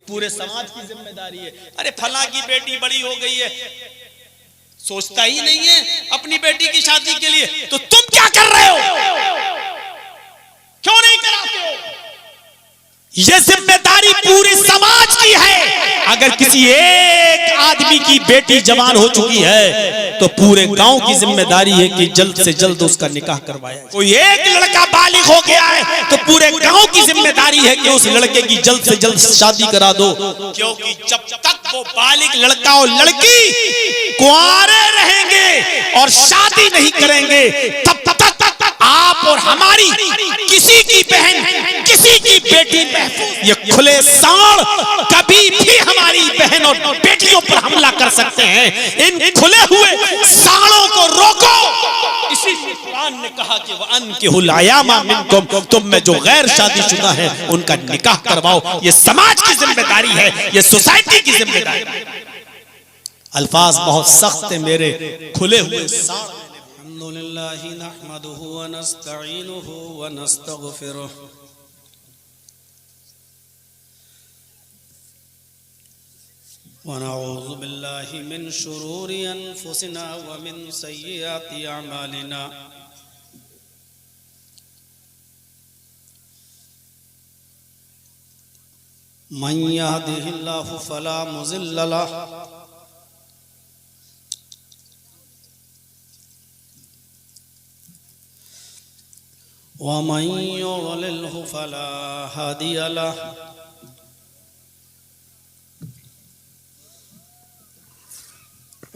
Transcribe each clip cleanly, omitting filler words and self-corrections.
पूरे समाज की जिम्मेदारी है। अरे फला की बेटी बड़ी हो गई है, सोचता ही नहीं है अपनी बेटी की शादी के लिए, तो तुम क्या कर रहे हो, क्यों नहीं कराते हो? ये जिम्मेदारी पूरे समाज की है। अगर किसी एक आदमी की बेटी जवान हो चुकी है तो पूरे गांव की जिम्मेदारी है कि जल्द से जल्द उसका निकाह करवाया। कोई एक लड़का बालिग हो गया है तो पूरे गांव की जिम्मेदारी है कि उस लड़के की जल्द से जल्द शादी करा दो, क्योंकि जब तक वो बालिग लड़का और लड़की कुंवारे रहेंगे और शादी नहीं करेंगे तब तक आप और हमारी किसी की बहन, किसी की बेटी महफूज। ये खुले सांड कभी भी हमारी बहन और बेटियों पर हमला कर सकते हैं। इन खुले हुए सांडों को रोको। इसी कुरान ने कहा कि वअनकिहुल अयामा मिनकुम, तुम में जो गैर शादीशुदा है उनका निकाह करवाओ। ये समाज की जिम्मेदारी है, ये सोसाइटी की जिम्मेदारी है। अल्फाज बहुत सख्त है मेरे, खुले हुए सांड। अल्हम्दुलिल्लाहि नहमदुहु व नस्तईनुहु व नस्तगफिरुहु व नऊज़ु बिल्लाहि मिन शुरूरि अनफुसिना व मिन सय्यिआति अमालिना। मन यहदिहिल्लाहु फला मुज़िल्ल लहु वमन युज़लिल्हु फला हादिय लहु।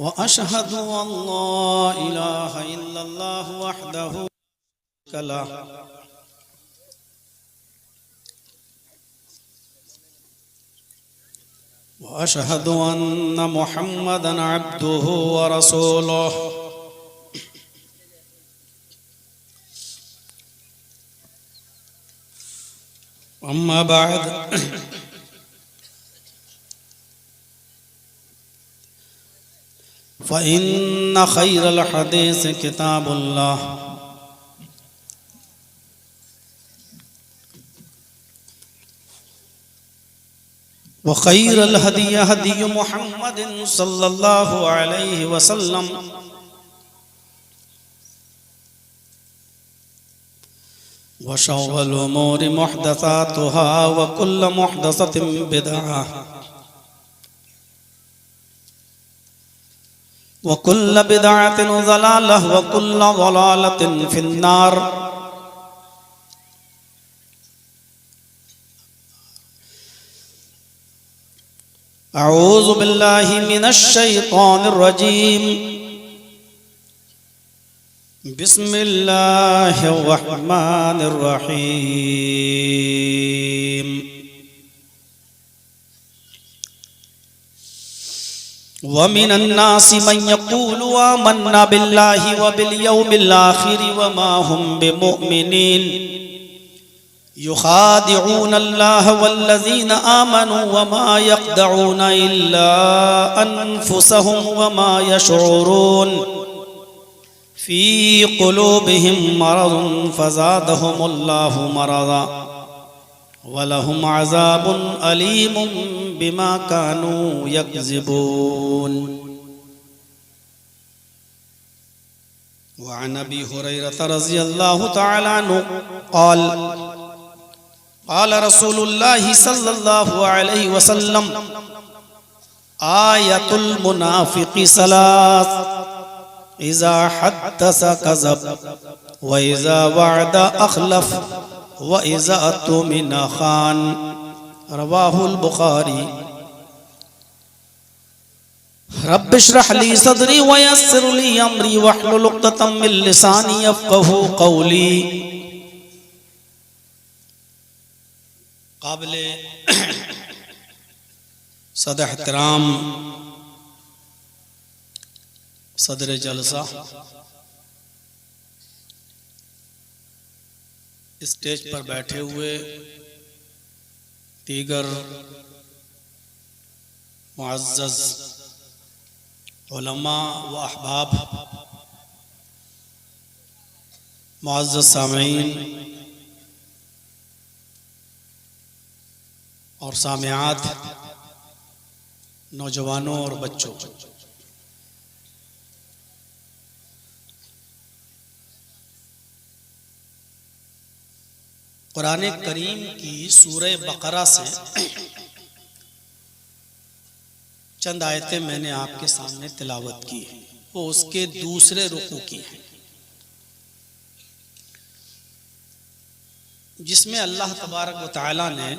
व अशहदु अल्ला इलाहा इल्लल्लाहु वहदहु ला शरीका लहु व अशहदु अन्ना मुहम्मदन अब्दुहु व रसूलुहु। अम्मा बाद फ़इन्न खैरल हदीस किताबुल्लाह व खैरल हदी हदी मुहम्मदिन सल्लल्लाहु अलैहि वसल्लम व शर्रुल उमूरि मुहदसातुहा व कुल्लु मुहदसतिन बिदअह व कुल्लु बिदअतिन ज़लालह व कुल्लु ज़लालतिन फिन्नार। अऊज़ु बिल्लाहि मिनश शैतानिर रजीम। बिस्मिल्लाहिर रहमानिर रहीम। व मिनन नासि मन यक़ूलु आमन्ना बिल्लाहि व बिल यौमिल आखिर व मा हुम बिमुमिनीन युखादिऊन अल्लाह वल्लज़ीना आमनू व मा यख़दऊन इल्ला अनफुसहुम व मा यशऊरून फ़ी क़ुलूबिहिम मरज़ुन फ़ज़ादहुमुल्लाहु मरज़ा व लहुम अज़ाबुन अलीमुन बिमा कानू यकज़िबून। व अन अबी हुरैरह रज़ियल्लाहु तआला अन्हु क़ाल क़ाल रसूलुल्लाहि सल्लल्लाहु अलैहि वसल्लम आयतुल मुनाफ़िक़ि सलास इज़ा हद्दस कज़ब व इज़ा वअदा अख़लफ़ व इज़ा अतुमिना ख़ान। रवाहुल बुख़ारी। रब्बि इश्रह ली सदरी व यस्सिर ली अमरी वहलुल उक़दतम मिन लिसानी यफ़क़हू क़ौली। काबिले सद एहतराम सदर जलसा, स्टेज पर बैठे हुए दीगर मुअज़्ज़ज़ उलमा व अहबाब, मुअज़्ज़ज़ सामीन, और सामिआत, नौजवानों और बच्चों, कुरान करीम की सूरह बकरा से चंद आयतें मैंने आपके सामने तिलावत की है। वो उसके दूसरे रुकू की है, जिसमें अल्लाह तबारक व तआला ने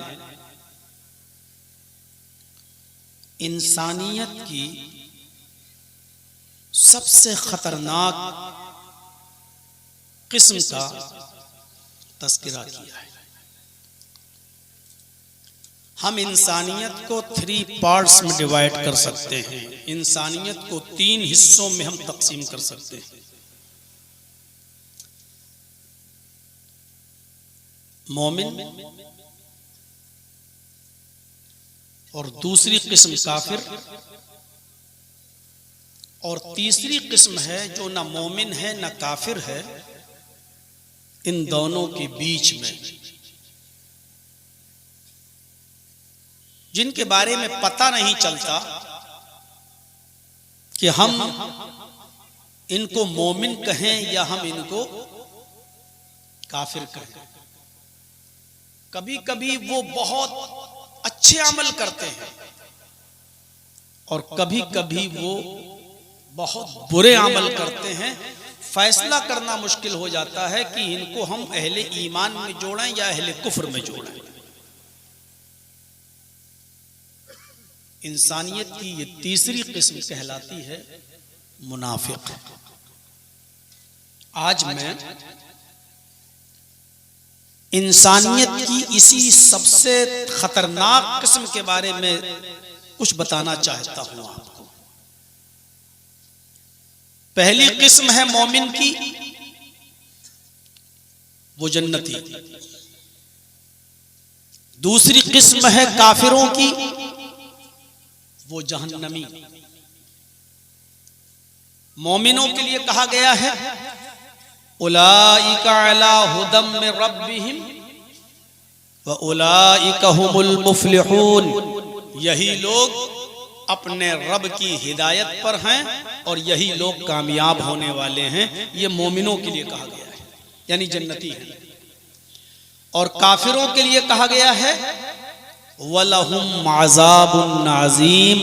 इंसानियत की सबसे खतरनाक किस्म का तस्करा किया है। हम इंसानियत को 3 पार्ट्स में डिवाइड कर सकते हैं। इंसानियत को 3 हिस्सों में हम तकसीम कर सकते हैं। मोमिन, और दूसरी किस्म काफिर, और तीसरी किस्म है जो ना मोमिन है ना काफिर है, इन दोनों के बीच में, जिनके बारे में पता नहीं चलता कि हम इनको मोमिन कहें या हम इनको काफिर कहें। कभी कभी वो बहुत अच्छे अमल करते हैं और कभी कभी वो बहुत बुरे अमल करते हैं। फैसला करना मुश्किल हो जाता है कि इनको हम अहले ईमान में जोड़ें या अहले कुफ्र में जोड़ें। इंसानियत की ये तीसरी किस्म कहलाती है मुनाफिक। आज मैं इंसानियत की इसी सबसे खतरनाक किस्म के बारे में कुछ बताना चाहता हूं आपको। पहली किस्म है मोमिन की, वो जन्नती। दूसरी किस्म है काफिरों की, वो जहन्नमी। मोमिनों के लिए कहा गया है उलाइका अला हुदम मिन रब्बिहिम व उलाइका हुमुल मुफ्लिहून। यही लोग अपने रब की हिदायत पर हैं और यही लोग कामयाब होने वाले हैं। ये मोमिनों के लिए कहा गया है, यानी जन्नती है। और काफिरों के लिए कहा गया है वलहुम अज़ाबुन अज़ीम।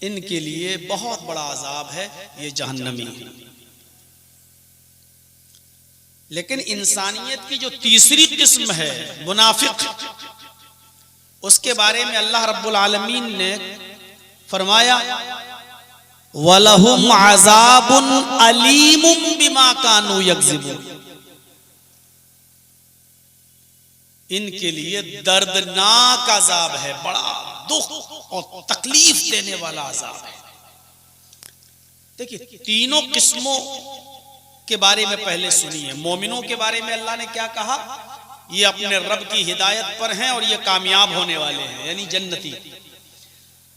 इनके लिए बहुत बड़ा अजाब है, ये जहन्नमी है। लेकिन इंसानियत की जो तीसरी किस्म है मुनाफिक, उसके बारे में अल्लाह रब्बुल आलमीन ने फरमाया वलहुम अज़ाबुन अलीमुम बिमा कानू यक्ज़िबून। इनके लिए दर्दनाक अजाब है, बड़ा दुख और तकलीफ देने वाला अजाब है। देखिए, तीनों किस्मों के बारे में पहले सुनिए। मोमिनों के बारे में अल्लाह ने क्या कहा? ये अपने रब की हिदायत पर हैं और ये कामयाब होने वाले हैं, यानी जन्नती।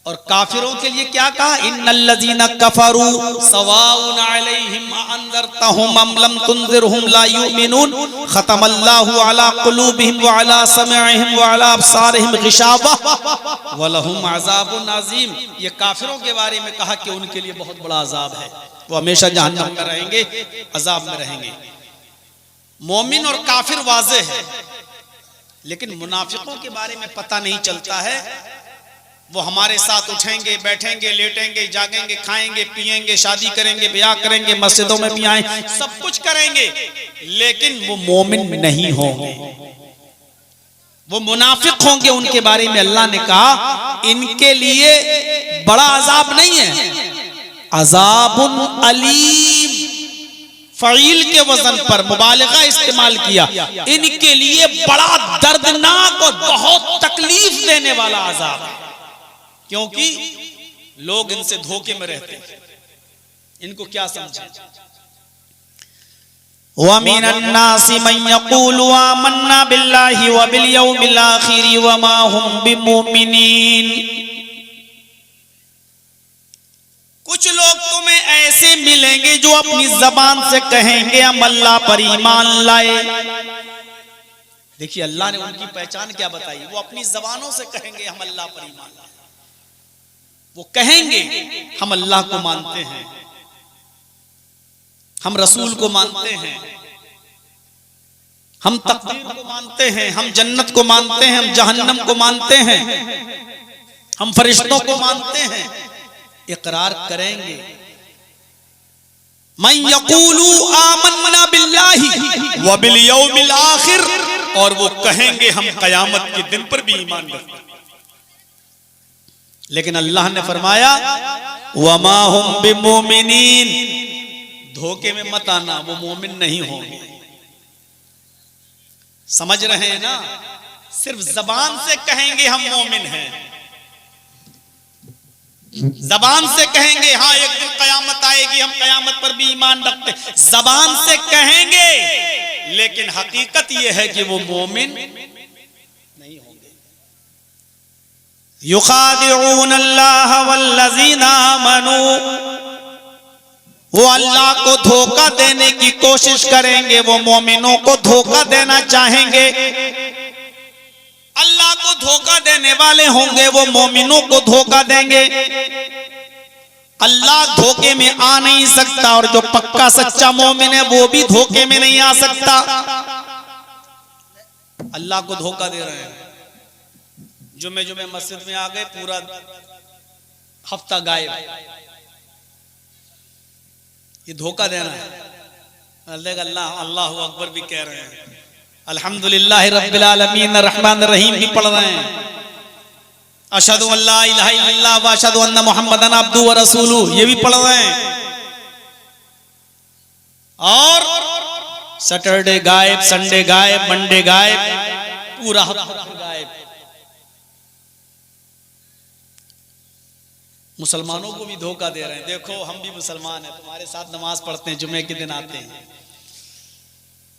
और काफिरों के लिए क्या कहा? इन्नल्लज़ीना कफरू सवाउन अलैहिम अअंज़रतहुम अम लम तुनज़िरहुम ला युमिनून खतमल्लाहु अला कुलूबिहिम व अला समइहिम व अला अब्सारिहिम गिशावा व लहुम अज़ाबुन अज़ीम। ये काफिरों के बारे में कहा कि उनके लिए बहुत बड़ा अजाब है, वो हमेशा जहन्नम में रहेंगे, अजाब में रहेंगे। मोमिन और काफिर वाज़े है, लेकिन मुनाफिकों के बारे में पता नहीं चलता है। वो हमारे साथ उठेंगे, बैठेंगे, लेटेंगे, जागेंगे, खाएंगे, पिएंगे, शादी करेंगे, ब्याह करेंगे, मस्जिदों में भी आए, सब कुछ करेंगे, लेकिन वो मोमिन नहीं होंगे, वो मुनाफिक होंगे। उनके बारे में अल्लाह ने कहा इनके लिए बड़ा अजाब नहीं है, अजाबुन अलीम। फ़ईल के वजन पर मुबालगा इस्तेमाल किया। इनके लिए बड़ा दर्दनाक और बहुत तकलीफ देने वाला अजाब है, क्योंकि लोग इनसे धोखे में रहते हैं। इनको क्या समझे? व मिनन नासि मन यक़ूलु आमन्ना बिल्लाहि व बिल यौमिल आखिर व मा हुम बिमुमिनीन। कुछ लोग तुम्हें ऐसे मिलेंगे जो अपनी जबान से कहेंगे हम अल्लाह पर ईमान लाए, देखिए अल्लाह ने उनकी पहचान क्या बताई, वो अपनी जबानों से कहेंगे हम अल्लाह पर ईमान लाए, वो कहेंगे हम अल्लाह को मानते हैं, हम रसूल को मानते हैं, हम तकदीर को मानते हैं, हम जन्नत को मानते हैं, हम जहन्नम को मानते हैं, हम फरिश्तों को मानते हैं, इकरार करेंगे। मन यकूलू आमन्ना बिल्लाहि व बिल यौमिल आखिर, और वो कहेंगे हम कयामत के दिन पर भी ईमान रखते हैं। लेकिन अल्लाह ने फरमाया वमा हुम बिमुमिनीन, धोखे में मत आना, वो मोमिन नहीं होंगे। समझ रहे हैं ना, सिर्फ जबान से कहेंगे हम मोमिन हैं, जबान से कहेंगे हाँ एक दिन कयामत आएगी, हम कयामत पर भी ईमान रखते, जबान से कहेंगे, लेकिन हकीकत यह है कि वो मोमिन नहीं होंगे। युखादिऊन अल्लाह वल्लज़ीना आमनू, वो अल्लाह को धोखा देने की कोशिश करेंगे, वो मोमिनों को धोखा देना चाहेंगे। अल्लाह को धोखा देने वाले होंगे, वो मोमिनों को धोखा देंगे। अल्लाह धोखे में आ नहीं सकता, और जो पक्का सच्चा मोमिन है वो भी धोखे में नहीं आ सकता। अल्लाह को धोखा दे रहे हैं, जुमे जुमे मस्जिद में आ गए, पूरा हफ्ता गायब, ये धोखा देना है। अल्लाह अल्लाहु अकबर भी कह रहे हैं, अल्हम्दुलिल्लाह रब्बिल आलमीन रहमान रहीम भी पढ़ रहे हैं, अशहदु अल्ला इलाहा इल्लल्लाह व अशहदु अन्ना मुहम्मदन अब्दुहु व रसूलुहु, ये भी पढ़ रहे हैं। और सैटरडे गायब, संडे गायब, मंडे गायब, पूरा हफ्ता गायब। मुसलमानों को भी धोखा दे रहे हैं, देखो हम भी मुसलमान हैं, तुम्हारे साथ नमाज पढ़ते हैं, जुमे के दिन आते हैं,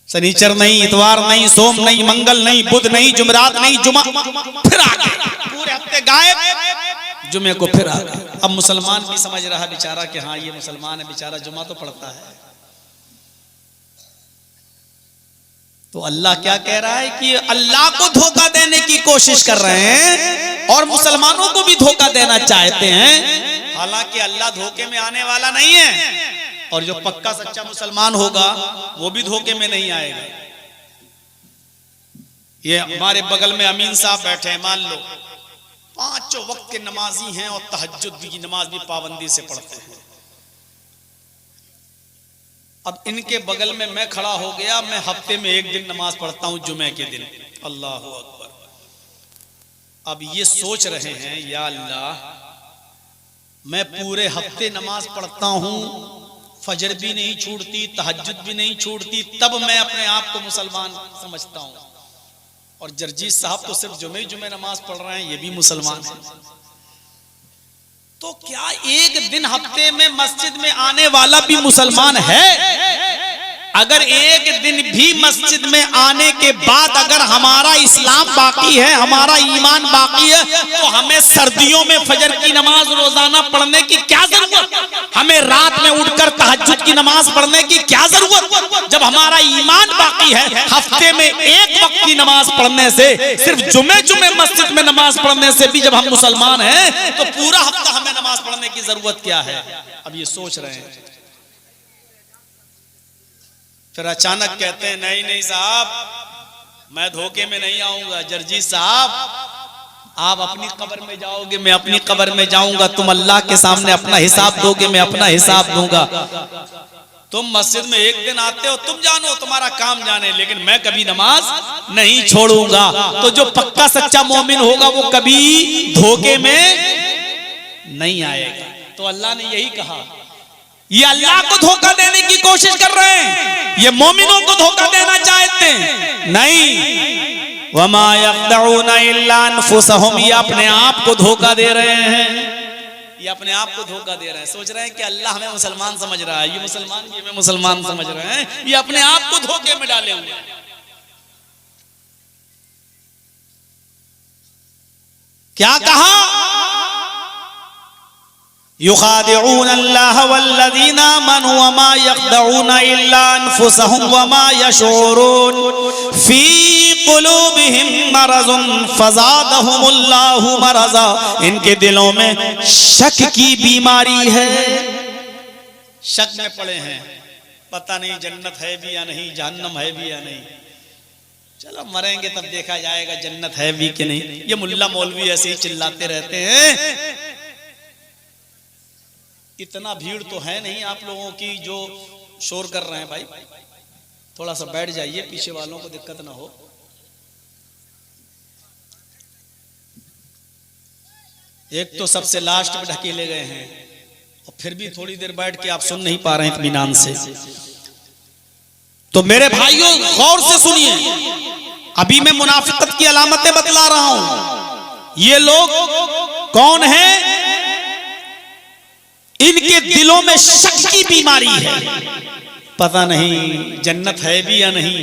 शनिचर नहीं, इतवार नहीं, सोम नहीं, मंगल नहीं, बुध नहीं, जुमरात नहीं, जुमा, फिर आ गए, पूरे हफ्ते गायब, जुमे को फिर आ गए। अब मुसलमान भी समझ रहा है बेचारा कि हाँ ये मुसलमान है, बेचारा जुमा तो पढ़ता है। तो अल्लाह क्या कह रहा है कि अल्लाह को धोखा देने की कोशिश कर रहे हैं और मुसलमानों को भी धोखा देना चाहते हैं। हालांकि अल्लाह धोखे में आने वाला नहीं है, और जो पक्का सच्चा मुसलमान होगा वो भी धोखे में नहीं आएगा। ये हमारे बगल में अमीन साहब बैठे हैं, मान लो 5 वक्त के नमाजी हैं और तहज्जुद की नमाज भी पाबंदी से पढ़ते हैं। अब इनके बगल में मैं खड़ा हो गया, मैं हफ्ते में 1 दिन नमाज पढ़ता हूं, जुमे के दिन, अल्लाहु अकबर। अब ये सोच रहे हैं या अल्लाह मैं पूरे हफ्ते नमाज पढ़ता हूं, फजर भी नहीं छूटती, तहज्जुद भी नहीं छूटती, तब मैं अपने आप को मुसलमान समझता हूं, और जर्जी साहब तो सिर्फ जुमे नमाज पढ़ रहे हैं, ये भी मुसलमान हैं। तो क्या एक दिन हफ्ते में मस्जिद में आने वाला भी मुसलमान है? अगर एक दिन भी मस्जिद में आने के बाद अगर हमारा इस्लाम बाकी है, हमारा ईमान बाकी है, तो हमें सर्दियों में फजर की नमाज रोजाना पढ़ने की क्या जरूरत? हमें रात में उठकर तहज्जुद की नमाज पढ़ने की क्या जरूरत? जब हमारा ईमान बाकी है, हफ्ते में 1 वक्त की नमाज पढ़ने से, सिर्फ जुमे मस्जिद में नमाज पढ़ने से भी जब हम मुसलमान हैं, तो पूरा हफ्ता हमें नमाज पढ़ने की जरूरत क्या है? अब ये सोच रहे हैं। फिर अचानक कहते हैं नहीं साहब, मैं धोखे में नहीं आऊंगा। जर्जी साहब, आप अपनी कब्र में जाओगे, मैं अपनी कब्र में जाऊंगा, तुम अल्लाह के सामने अपना हिसाब दोगे, मैं अपना हिसाब दूंगा। तुम मस्जिद में 1 दिन आते हो, तुम जानो, तुम्हारा काम जाने, लेकिन मैं कभी नमाज नहीं छोड़ूंगा। तो जो पक्का सच्चा मोमिन होगा वो कभी धोखे में नहीं आएगा। तो अल्लाह ने यही कहा, ये अल्लाह को धोखा देने की कोशिश कर रहे हैं, ये मोमिनों को धोखा देना चाहते हैं। नहीं, वमा यख्दऊना इल्ला अनफुसहुम, ये अपने आप को धोखा दे रहे हैं, ये अपने आप को धोखा दे रहे हैं। सोच रहे हैं कि अल्लाह हमें मुसलमान समझ रहा है, ये मुसलमान भी हमें मुसलमान समझ रहे हैं, ये अपने आप को धोखे में डाले हुए हैं। क्या कहा? युखादिऊन अल्लाह वल्लज़ीना आमनू वमा यख़दऊन इल्ला अनफुसहुम वमा यशऊरून फी कुलूबिहिम मरज़ुन फ़ज़ादहुमुल्लाहु मरज़ा। इनके दिलों में शक की बीमारी है, शक में पड़े हैं, पता नहीं जन्नत है भी या नहीं, जहन्नम है भी या नहीं, चलो मरेंगे तब देखा जाएगा जन्नत है भी कि नहीं। ये मुल्ला मौलवी ऐसे ही चिल्लाते रहते हैं। इतना भीड़ तो है नहीं आप लोगों की जो शोर कर रहे हैं। भाई थोड़ा सा बैठ जाइए, पीछे वालों को दिक्कत ना हो। एक तो सबसे लास्ट में ढकेले गए हैं और फिर भी थोड़ी देर बैठ के आप सुन नहीं पा रहे हैं इत्मीनान से। तो मेरे भाइयों गौर से सुनिए, अभी मैं मुनाफिकत की अलामतें बतला रहा हूं। ये लोग कौन हैं? इनके दिलों में शक की बीमारी है, पता नहीं जन्नत है भी या नहीं,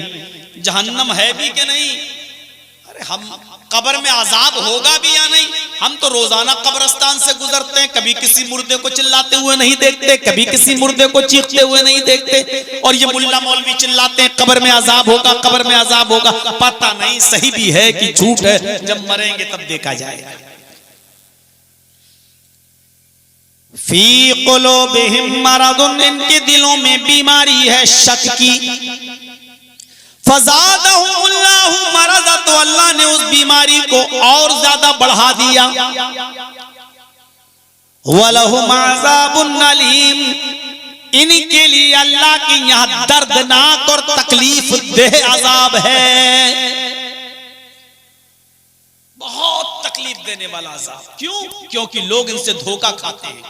जहन्नम है भी कि नहीं, अरे हम कब्र में अजाब होगा भी या नहीं। हम तो रोजाना कब्रिस्तान से गुजरते हैं, कभी किसी मुर्दे को चिल्लाते हुए नहीं देखते, कभी किसी मुर्दे को चीखते हुए नहीं देखते। और ये मुल्ला मौलवी चिल्लाते हैं कब्र में अजाब होगा, कब्र में अजाब होगा। पता नहीं सही भी है कि झूठ है, जब मरेंगे तब देखा जाएगा। फी कुलूबिहिम मरदुन, इनके दिलों में बीमारी है शक की। फज़ादहुमुल्लाहु मरज़ा, तो अल्लाह ने उस बीमारी को और ज्यादा बढ़ा दिया। वलहुम अज़ाबुन अलीम, इनके लिए अल्लाह की यहां दर्दनाक और तकलीफ देह अजाब है, बहुत तकलीफ देने वाला अजाब। क्यों? क्योंकि लोग इनसे धोखा खाते हैं।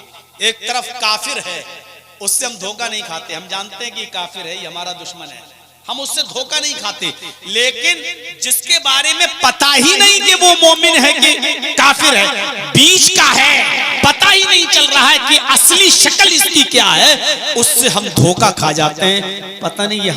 एक तरफ काफिर है, उससे हम धोखा नहीं खाते, हम जानते हैं कि काफिर है, ये हमारा दुश्मन है, हम उससे धोखा नहीं खाते। लेकिन जिसके बारे में पता ही नहीं कि वो मोमिन है कि काफिर है, बीच का है, पता ही नहीं चल रहा है कि असली शक्ल इसकी क्या है, उससे हम धोखा खा जाते हैं। पता नहीं ये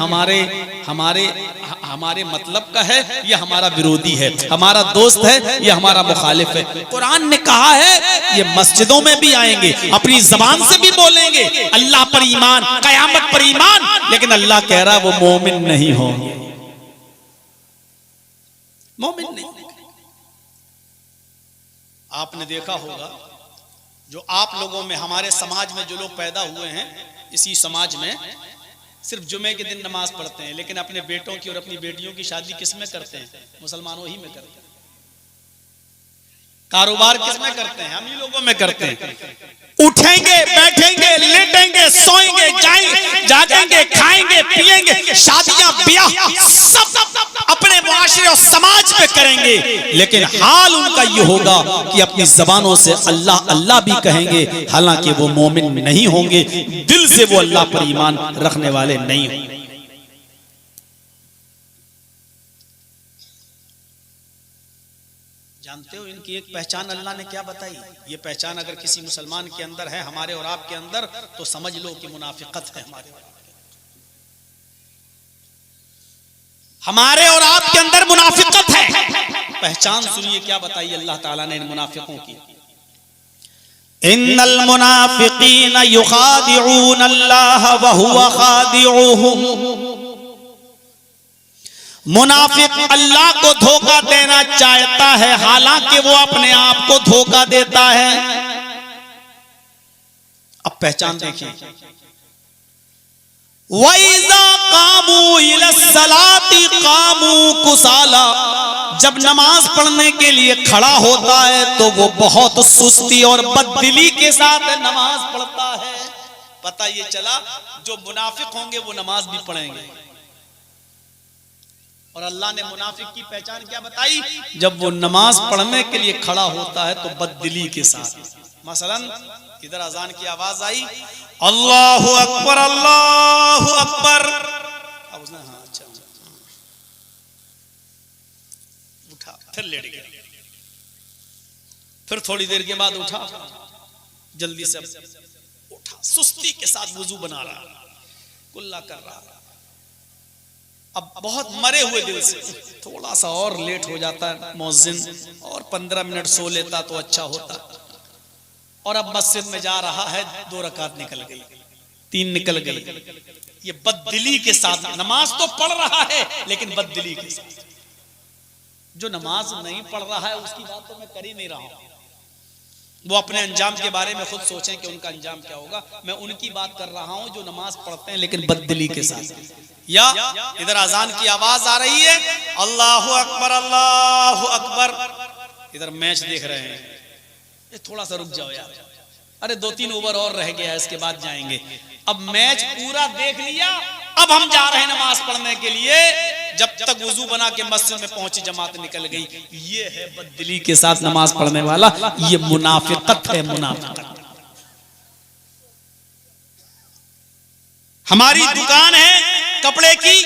हमारे मतलब का है, ये हमारा विरोधी है, हमारा दोस्त है, ये हमारा मुखालिफ है। कुरान ने कहा है ये मस्जिदों में भी आएंगे, अपनी जबान से भी बोलेंगे अल्लाह पर ईमान, कयामत पर ईमान, लेकिन अल्लाह कह रहा वो मोमिन नहीं होंगे, मोमिन नहीं। आपने देखा होगा जो आप लोगों में, हमारे समाज में जो लोग पैदा हुए हैं, इसी समाज में सिर्फ जुमे के दिन नमाज पढ़ते हैं, लेकिन अपने बेटों की और अपनी बेटियों की शादी किस में करते हैं? मुसलमानों ही में करते हैं। कारोबार किस में करते हैं? हम ही लोगों में करते हैं। उठेंगे, बैठेंगे, लेटेंगे, सोएंगे, जागेंगे, खाएंगे, पिएंगे, शादियां ब्याह सब अपने मुआशरे और समाज में करेंगे, लेकिन हाल उनका ये होगा कि अपनी जबानों से अल्लाह अल्लाह भी कहेंगे, हालांकि वो मोमिन नहीं होंगे, दिल से वो अल्लाह पर ईमान रखने वाले नहीं होंगे। जानते हो इनकी एक पहचान अल्लाह ने क्या बताई? ये पहचान अगर किसी मुसलमान के अंदर है, हमारे और आपके अंदर, तो समझ लो कि मुनाफिकत है हमारे और आपके अंदर मुनाफिकत है। पहचान सुनिए क्या बताई अल्लाह ताला ने इन मुनाफिकों की। इन्नल मुनाफिकीन युखादिऊन अल्लाह व हुवा खादिऊहुम, मुनाफिक अल्लाह को धोखा देना चाहता है, हालांकि वो अपने आप को धोखा देता है। अब पहचान देखिए, वइज़ा कामू इलस्सलाति कामू कुसाला, जब नमाज पढ़ने के लिए खड़ा होता है तो वो बहुत सुस्ती और बददिली के साथ नमाज पढ़ता है। पता ये चला जो मुनाफिक होंगे वो नमाज भी पढ़ेंगे। और अल्लाह ने मुनाफिक की पहचान क्या बताई? जब वो नमाज पढ़ने के लिए खड़ा होता है तो बददिली के साथ। मसलन इधर अजान की आवाज आई, अल्लाहु अकबर, अल्लाहु अकबर, अब उसने हाँ अच्छा उठा, फिर लेट गया, फिर थोड़ी देर के बाद उठा, जल्दी से उठा, सुस्ती के साथ वुजू बना रहा, कुल्ला कर रहा। अब बहुत मरे हुए दिल से थोड़ा सा और लेट हो जाता है मुअज्जिन, और 15 मिनट सो लेता तो अच्छा होता। और अब मस्जिद में जा रहा है, 2 रकात निकल गई, 3 निकल गई। ये बददिली के साथ, नमाज तो पढ़ रहा है लेकिन बददिली के साथ। जो नमाज नहीं पढ़ रहा है उसकी बात तो मैं कर ही नहीं रहा हूं, वो अपने अंजाम के बारे में खुद सोचें कि उनका अंजाम क्या होगा। मैं उनकी बात कर रहा हूं जो नमाज पढ़ते हैं लेकिन बददिली के साथ। या इधर अजान की आवाज आ रही है, अल्लाहु अकबर अल्लाहु अकबर, इधर मैच देख रहे हैं, ये थोड़ा सा रुक जाओ यार, अरे 2-3 ओवर और रह गया है, इसके बाद जाएंगे। अब मैच पूरा देख लिया, अब हम जा रहे हैं नमाज पढ़ने के लिए। जब तक वुजू बना के मस्जिद में पहुंची, जमात निकल गई। ये है बददिली के साथ नमाज पढ़ने वाला, ये मुनाफिकत है, मुनाफिकत। हमारी दुकान है कपड़े की,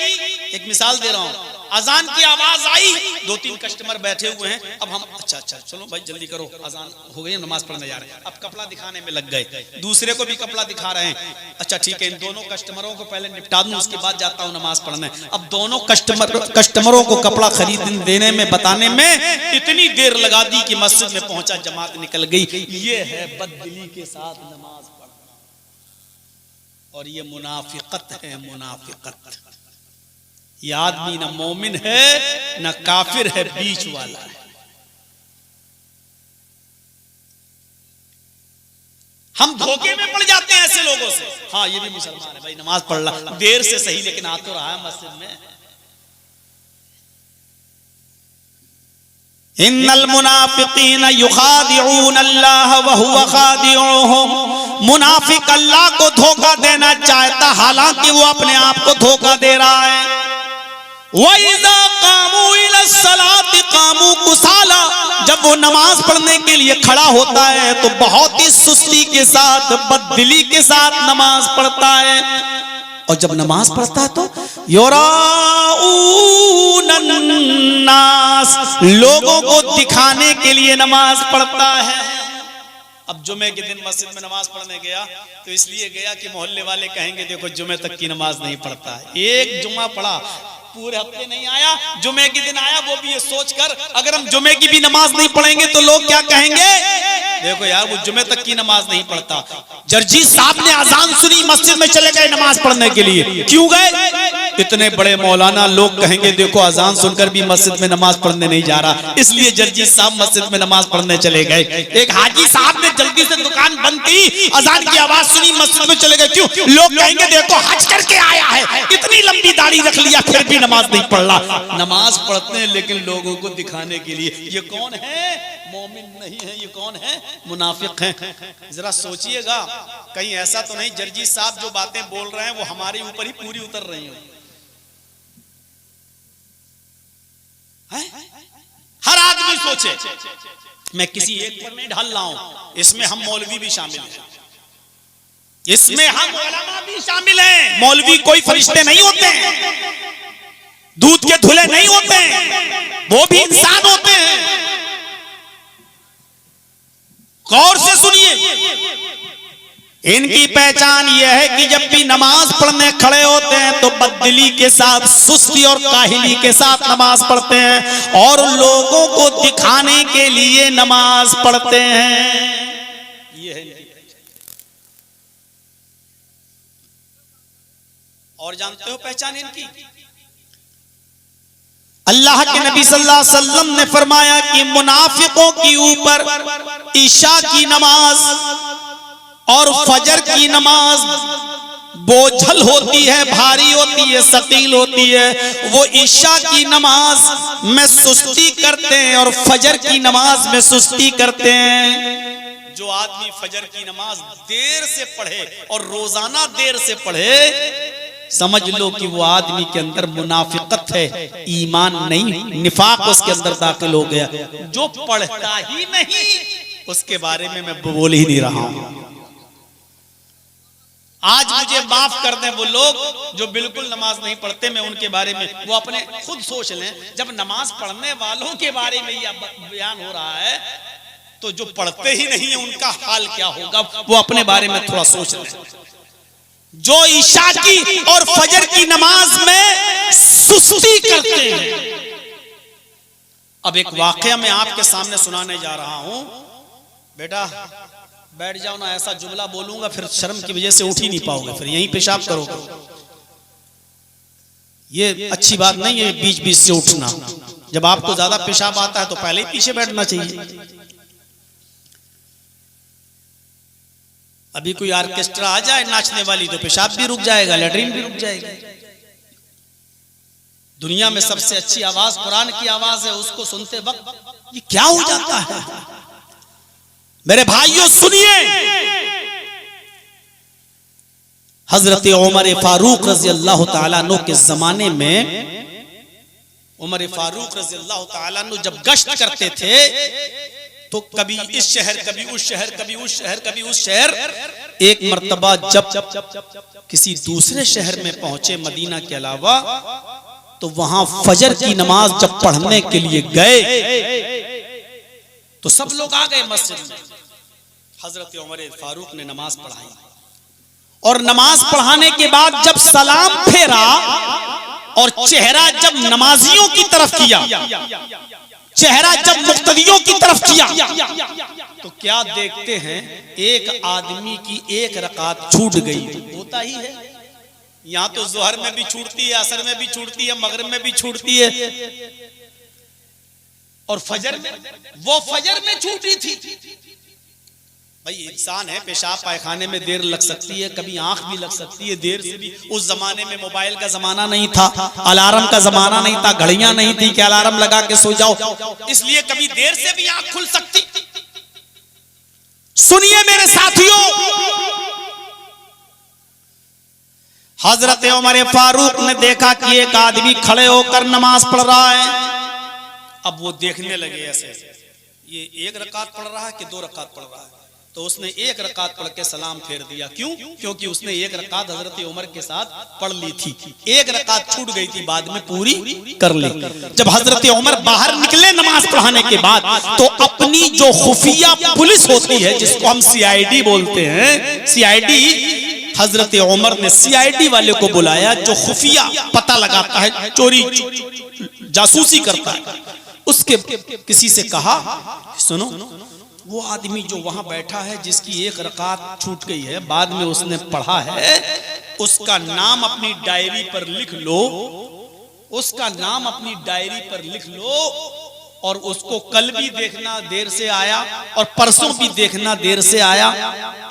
एक मिसाल दे रहा हूं, अजान की आवाज आई, 2-3 कस्टमर बैठे हुए हैं। अब हम अच्छा चलो भाई जल्दी करो, अजान हो गई, नमाज पढ़ने जा रहे हैं। अब कपड़ा दिखाने में लग गए, दूसरे को भी कपड़ा दिखा रहे हैं। अच्छा ठीक है, इन दोनों कस्टमरों को पहले निपटा दूं, उसके बाद जाता हूं नमाज पढ़ने। अब दोनों कस्टमरों को कपड़ा खरीद देने में, बताने में इतनी देर लगा दी कि मस्जिद में पहुंचा, जमात निकल गई। ये है बददिली के साथ नमाज पढ़ना, और ये मुनाफिकत है, मुनाफिकत। ये आदमी न मोमिन है न काफिर है, बीच वाला है। हम धोखे में पड़ जाते हैं ऐसे लोगों से। हाँ ये भी मुसलमान है भाई, नमाज पढ़ रहा, देर से सही लेकिन आ तो रहा है मस्जिद में। इन्नल मुनाफिकीन युखादिऊन अल्लाह व हुवा खादिऊहुम, मुनाफिक अल्लाह को धोखा देना चाहता, हालांकि वो अपने आप को धोखा दे रहा है। वइज़ा कामू इलस्सलाति कामू कुसाला, जब वो नमाज पढ़ने के लिए खड़ा होता है तो बहुत ही सुस्ती के साथ, बददिली के साथ नमाज पढ़ता है। और जब नमाज पढ़ता है तो युराऊनन्नास, लोगों को दिखाने के लिए नमाज पढ़ता है। अब जुमे के दिन मस्जिद में नमाज पढ़ने गया तो इसलिए गया कि मोहल्ले वाले कहेंगे देखो जुमे तक की नमाज नहीं पढ़ता है। एक जुमा पढ़ा, पूरे हफ्ते नहीं आया, जुमे के दिन आया, वो भी ये सोचकर अगर हम जुमे की भी नमाज नहीं पढ़ेंगे तो लोग क्या कहेंगे, देखो यार वो जुमे तक की नमाज नहीं पढ़ता। जर्जी साहब ने अजान सुनी, मस्जिद में चले गए नमाज पढ़ने के लिए। क्यों गए? इतने बड़े मौलाना, लोग कहेंगे देखो अजान सुनकर भी मस्जिद में नमाज पढ़ने नहीं जा रहा, इसलिए जर्जी साहब मस्जिद में नमाज पढ़ने चले गए। एक हाजी साहब ने जल्दी से दुकान बंद की, अजान की आवाज सुनी, मस्जिद में चले गए। क्यों? लोग कहेंगे देखो हज करके आया है, इतनी लंबी दाढ़ी रख लिया फिर भी नमाज नहीं पढ़ रहा। नमाज पढ़ते हैं लेकिन लोगों को दिखाने के लिए। ये कौन है? मोमिन नहीं है, ये कौन है? मुनाफिक है। जरा सोचिएगा कहीं ऐसा तो नहीं जर्जी साहब जो बातें बोल रहे हैं वो हमारे ऊपर ही पूरी उतर रही हो। हर आदमी सोचे, मैं किसी एक पर नहीं ढल रहा हूं, इसमें हम मौलवी भी शामिल हैं, इसमें हम उलमा भी शामिल हैं। मौलवी कोई फरिश्ते नहीं होते हैं, दूध के धुले नहीं होते हैं, वो भी इंसान होते हैं। गौर से सुनिए, इनकी पहचान यह है कि जब भी नमाज पढ़ने खड़े होते हैं तो बददिली के साथ, सुस्ती और काहिली के साथ नमाज पढ़ते हैं और लोगों को दिखाने के लिए नमाज पढ़ते हैं। ये है इनकी पहचान। और जानते हो पहचान इनकी? अल्लाह के नबी सल्लल्लाहु अलैहि वसल्लम ने फरमाया कि मुनाफिकों के ऊपर ईशा की नमाज और फजर की नमाज बोझल होती है, भारी होती है, सकील होती है। वो ईशा की नमाज में सुस्ती करते हैं और फजर की नमाज में सुस्ती करते हैं। जो आदमी फजर की नमाज देर से पढ़े और रोजाना देर से पढ़े, समझ लो कि वो आदमी के अंदर मुनाफिकत है, ईमान नहीं, निफाक उसके अंदर दाखिल हो गया। जो पढ़ता ही नहीं उसके बारे में मैं बोल ही नहीं रहा हूं। आज मुझे माफ कर दें वो लोग जो बिल्कुल नमाज नहीं पढ़ते, मैं उनके बारे में, वो अपने खुद सोच लें। जब नमाज पढ़ने वालों के बारे में यह बयान हो रहा है तो जो पढ़ते ही नहीं है उनका हाल क्या होगा, वो अपने बारे में थोड़ा सोच लें। जो ईशा की और फजर की नमाज में सुस्ती करते हैं। अब एक वाकया मैं आपके सामने सुनाने जा रहा हूं। बेटा बैठ जाओ ना, ऐसा जुमला बोलूंगा फिर शर्म की वजह से उठ ही नहीं पाओगे, फिर यहीं पेशाब करोगे। ये अच्छी बात नहीं है बीच बीच से उठना। जब आपको ज्यादा पेशाब आता है तो पहले ही पीछे बैठना चाहिए। अभी कोई ऑर्केस्ट्रा आ जाए नाचने वाली तो पेशाब भी रुक जाएगा, लेटरिन भी रुक जाएगी। दुनिया में सबसे अच्छी आवाज कुरान की आवाज है, उसको सुनते वक्त ये क्या हो जाता है। मेरे भाइयों सुनिए, हजरत उमर फारूक रजी अल्लाह तआला अन्हु के जमाने में, उमर फारूक रजी अल्लाह तआला अन्हु जब गश्त करते थे तो कभी इस शहर, कभी उस शहर, कभी उस शहर, कभी उस शहर। एक मर्तबा जब किसी दूसरे शहर में पहुंचे मदीना के अलावा, तो वहां फजर की नमाज जब पढ़ने के लिए गए तो सब लोग आ गए मस्जिद में। हजरत उमर फारूक ने नमाज पढ़ाई और नमाज पढ़ाने के बाद जब सलाम फेरा और चेहरा जब नमाजियों की तरफ किया, चेहरा जब मुक्तदियों की तरफ किया, तो क्या देखते हैं, एक आदमी की एक रकात छूट गई। होता ही है, यहां तो जोहर में भी छूटती है, असर में भी छूटती है, मगरिब में भी छूटती है, और फजर में, वो फजर में छूटी थी। भाई इंसान है, पेशाब पायखाने में देर लग सकती है, कभी आंख भी लग सकती है देर से भी। उस जमाने में मोबाइल का जमाना नहीं था, अलार्म का जमाना नहीं था, घड़ियां नहीं थी कि अलार्म लगा के सो जाओ, इसलिए कभी देर से भी आंख खुल सकती। सुनिए मेरे साथियों, हजरत उमर फारूक ने देखा कि एक आदमी खड़े होकर नमाज पढ़ रहा है। अब वो देखने लगे ऐसे, ये एक रकात पढ़ रहा है कि दो रकात पढ़ रहा है। तो उसने एक रकात पढ़ के सलाम फेर दिया। क्यों? क्योंकि उसने एक रकात हजरत उमर के साथ पढ़ ली थी, एक रकात छूट गई थी, बाद में पूरी कर ली। जब हजरत उमर बाहर निकले नमाज पढ़ाने के बाद, तो अपनी जो खुफिया पुलिस होती है, जिसको हम सीआईडी बोलते हैं, सीआईडी, हजरत उमर ने सीआईडी वाले को बुलाया जो खुफिया पता लगाता है, चोरी जासूसी करता है। उसके किसी से कहा, सुनो, वो आदमी जो वहां बैठा है जिसकी एक रकात छूट गई है, बाद में उसने पढ़ा है, उसका नाम अपनी डायरी पर लिख लो, उसका नाम अपनी डायरी पर लिख लो, और उसको कल भी देखना देर से आया और परसों भी देखना देर से आया।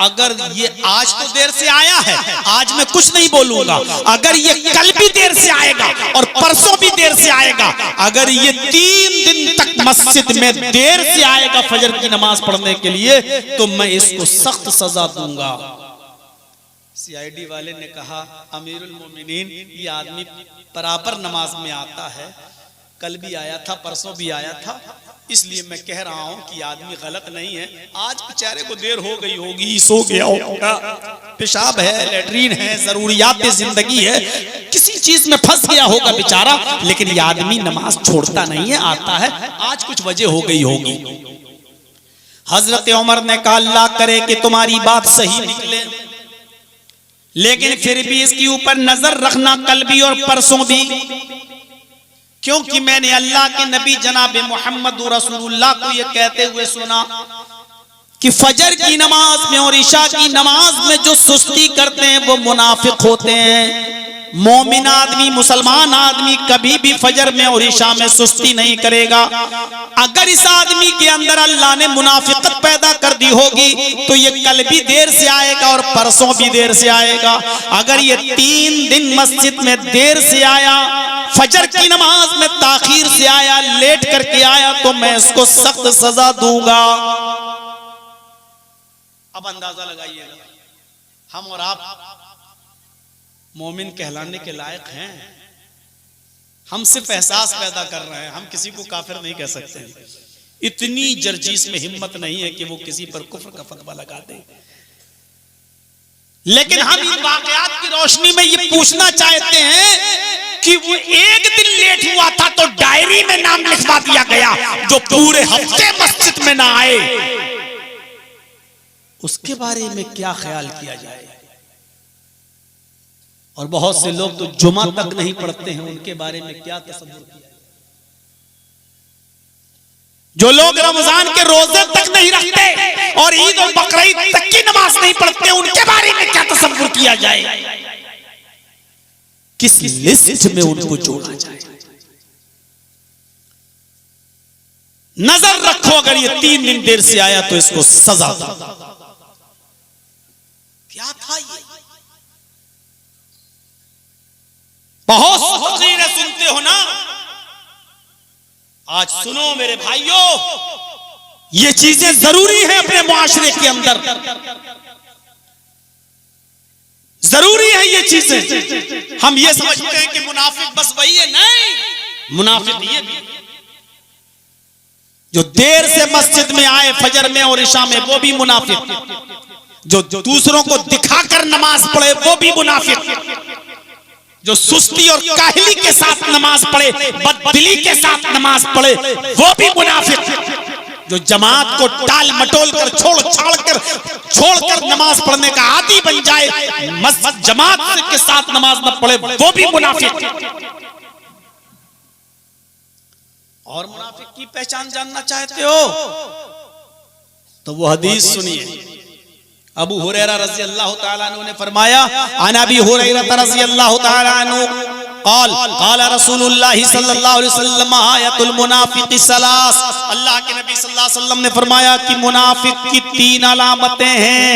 अगर ये आज तो देर से आया है, आज मैं कुछ नहीं बोलूंगा, अगर ये कल भी देर से आएगा और परसों भी देर से आएगा, अगर ये 3 दिन तक मस्जिद में देर से आएगा फजर की नमाज पढ़ने के लिए, तो मैं इसको सख्त सजा दूंगा। सीआईडी वाले ने कहा, अमीरुल मोमिनीन, ये आदमी बराबर नमाज में आता है, कल भी आया था, परसों भी आया था, इसलिए मैं कह रहा हूं कि आदमी गलत नहीं है। आज बेचारे को देर हो गई होगी, सो गया होगा, पेशाब है, लेटरीन है, जरूरियात जिंदगी है, किसी चीज में फंस गया होगा बेचारा, लेकिन ये आदमी नमाज छोड़ता नहीं है, आता है, आज कुछ वजह हो गई होगी। हजरत उमर ने कहा, अल्लाह करे कि तुम्हारी बात सही निकले, लेकिन फिर भी इसके ऊपर नजर रखना, कल भी और परसों भी, क्योंकि मैंने अल्लाह के नबी जनाब मोहम्मद रसूलुल्लाह को यह कहते हुए सुना कि फजर की नमाज में और इशा की नमाज में जो सुस्ती करते हैं वो मुनाफिक होते हैं। मोमिन आदमी, मुसलमान आदमी कभी भी फजर में और इशा में सुस्ती नहीं करेगा। अगर इस आदमी के अंदर अल्लाह ने मुनाफिकत पैदा कर दी होगी तो ये कल भी देर से आएगा और परसों भी देर से आएगा। अगर ये 3 दिन मस्जिद में देर से आया, फजर की नमाज में ताखीर से आया, लेट करके आया, तो मैं इसको सख्त सजा दूंगा। अब अंदाजा लगाइएगा, हम और आप मोमिन कहलाने के लायक हैं। हम सिर्फ एहसास पैदा कर रहे हैं, हम किसी को काफिर नहीं कह सकते। इतनी जर्जीस में हिम्मत नहीं है कि वो किसी पर कुफ्र का फतवा लगा दे। लेकिन हम इन वाकयात की रोशनी में ये पूछना चाहते हैं कि वो एक दिन लेट हुआ था तो डायरी में नाम लिखवा दिया गया, जो पूरे हफ्ते मस्जिद में ना आए, उसके बारे में क्या ख्याल किया जाए। और बहुत से लोग तो जुमा तक नहीं पढ़ते हैं, उनके बारे में क्या तसव्वुर किया। जो लोग रमजान के रोजे तक नहीं रखते और ईद और बकरीद तक की नमाज नहीं पढ़ते, उनके बारे में क्या तसव्वुर किया जाए, किस लिस्ट में उनको जोड़ा जाए। नजर रखो, अगर ये 3 दिन देर से आया तो इसको सजा दो। क्या था ये? बहुत तकरीरें सुनते हो ना, आज सुनो मेरे भाइयों, ये चीजें जरूरी है अपने मुआशरे के अंदर, जरूरी है ये चीजें। हम ये समझते हैं कि मुनाफिक बस वही है, नहीं, मुनाफिक ये भी जो देर से मस्जिद में आए फजर में और इशा में, वो भी मुनाफिक। जो दूसरों को दिखाकर नमाज पढ़े, वो भी मुनाफिक। जो सुस्ती और काहली के साथ नमाज पढ़े, बददिली के साथ नमाज पढ़े, वो भी मुनाफिक। जो जमात को टाल मटोल कर छोड़कर नमाज पढ़ने का आदी बन जाए, मस्जिद जमात के साथ नमाज न पढ़े, वो भी मुनाफिक। और मुनाफिक की पहचान जानना चाहते हो तो वो हदीस सुनिए। अबू हुरैरा रज़ी अल्लाह तआला अन्हु ने फरमाया, अन अबी हुरैरा रज़ी अल्लाह तआला अन्हु क़ाल क़ाल रसूलुल्लाह सल्लल्लाहु अलैहि वसल्लम आयतुल मुनाफिक़ सलास। अल्लाह के नबी सल्लल्लाहु अलैहि वसल्लम ने फरमाया कि मुनाफिक की 3 अलामतें हैं।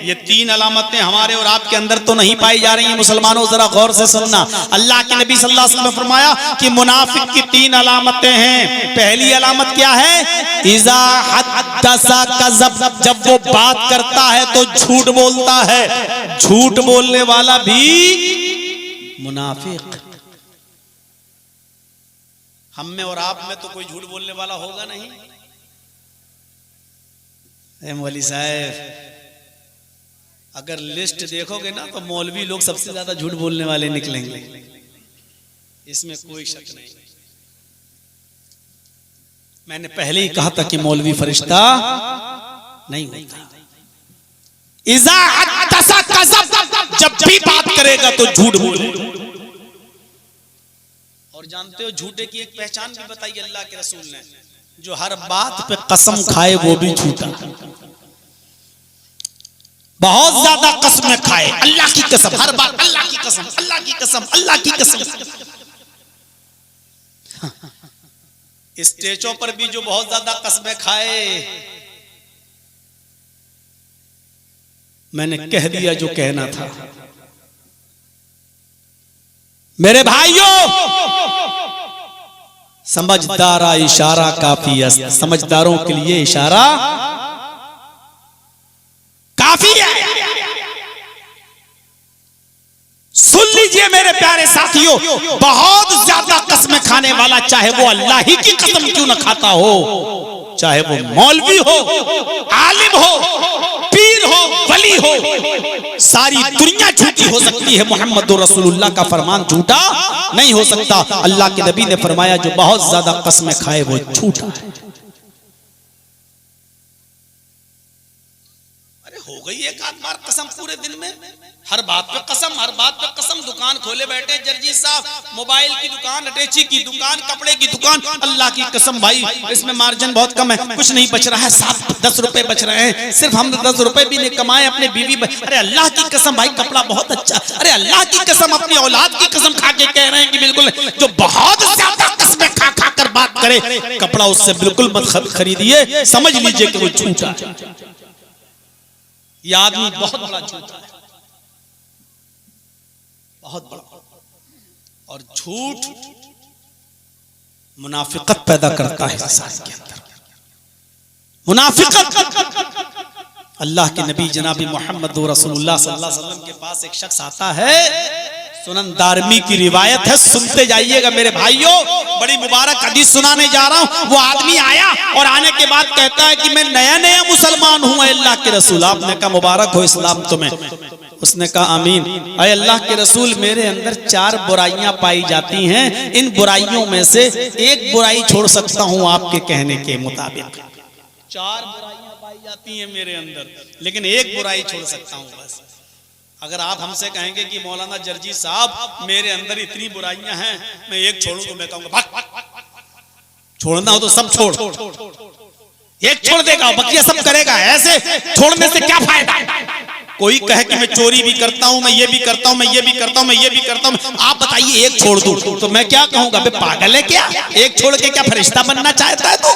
ये 3 अलामतें हमारे और आपके अंदर तो नहीं पाई जा रही हैं। मुसलमानों जरा गौर से सुनना। अल्लाह के नबी सल्लल्लाहु अलैहि वसल्लम ने फरमाया कि मुनाफिक की 3 अलामतें हैं। पहली अलामत क्या है? इज़ा हद्दसा कज़ब, जब वो बात करता है तो झूठ बोलता है। झूठ बोलने वाला भी मुनाफिक। हम में और आप में तो कोई झूठ बोलने वाला होगा नहीं। मौलवी साहब, अगर लिस्ट देखोगे ना तो मौलवी लोग सबसे ज्यादा झूठ बोलने वाले निकलेंगे, इसमें कोई शक नहीं। मैंने पहले ही कहा था कि मौलवी फरिश्ता नहीं होता। इज़ा हद्दसा कज़ब, जब भी बात करेगा तो झूठ बोलेगा। और जानते हो झूठे की एक पहचान भी बताई अल्लाह के रसूल ने, जो हर बात पे कसम खाए वो भी झूठा। बहुत ज्यादा कसमें खाए, अल्लाह की कसम, हर बात अल्लाह की कसम, अल्लाह की कसम, अल्लाह की कसम। स्टेजों पर भी जो बहुत ज्यादा कसमें खाए, मैंने कह दिया जो कहना था। मेरे भाइयों, समझदारा इशारा काफी है। समझदारों के लिए इशारा काफी है। सुन लीजिए मेरे प्यारे साथियों, बहुत ज्यादा कसमें खाने वाला, चाहे वो अल्लाह ही की कसम क्यों न खाता हो, चाहे वो मौलवी हो, आलिम हो, पीर हो, वली हो, सारी दुनिया झूठी हो सकती है, मोहम्मद रसूलुल्लाह का फरमान झूठा नहीं हो सकता। अल्लाह के नबी ने फरमाया जो बहुत ज्यादा कसमें खाए वो झूठा है। अरे हो गई एक आध बार कसम पूरे दिन में, हर बात पे कसम, हर बात पे कसम। दुकान खोले बैठे जर्जी साहब, मोबाइल की दुकान, अटैची की दुकान, कपड़े की दुकान, अल्लाह की कसम भाई इसमें मार्जिन बहुत कम है, कुछ नहीं बच रहा है, 7-10 रुपए बच रहे हैं, सिर्फ हम 10 रुपए भी नहीं कमाए, अपने बीवी अरे अल्लाह की कसम भाई कपड़ा बहुत अच्छा, अरे अल्लाह की कसम अपनी औलाद की कसम खा के कह रहे हैं कि बिल्कुल। जो बहुत ज्यादा कसमें खा खा कर बात करे, कपड़ा उससे बिल्कुल मत खरीदिए, समझ लीजिए कि वो झूठा है। यह आदमी बहुत बड़ा झूठा है, बहुत बड़ा। और झूठ मुनाफिकत पैदा करता है इंसान के अंदर, मुनाफिकत। अल्लाह के नबी जनाब मोहम्मद रसूलुल्लाह सल्लल्लाहु अलैहि वसल्लम के पास एक शख्स आता है, सुनन दारमी की रिवायत है, सुनते जाइएगा मेरे भाइयों, बड़ी मुबारक हदीस सुनाने जा रहा हूं। वो आदमी आया और आने के बाद कहता है कि मैं नया नया मुसलमान हूं अल्लाह के रसूल। आपने कहा मुबारक हो इस्लाम तुम्हें। उसने कहा आमीन। अय अल्लाह के रसूल, मेरे अंदर 4 बुराइयां पाई जाती हैं, इन बुराइयों में से एक बुराई छोड़ सकता हूं आपके कहने के मुताबिक। 4 बुराइयां पाई जाती हैं मेरे अंदर, लेकिन एक बुराई छोड़ सकता हूं बस। अगर आप हमसे कहेंगे कि मौलाना जर्जी साहब मेरे अंदर इतनी बुराइयां हैं, मैं एक छोड़ूं, तो मैं कहूंगा भाग, छोड़ना हो तो सब छोड़, एक छोड़ देगा बाकी सब करेगा। ऐसे छोड़ने से क्या फायदा? कोई कहे कि मैं चोरी भी करता हूं, मैं ये भी करता हूं, मैं ये भी करता हूं, मैं ये भी करता हूं, आप बताइए एक छोड़ दूं तो मैं क्या कहूंगा? बे पागल है क्या? एक छोड़ के क्या फरिश्ता बनना चाहता है तू?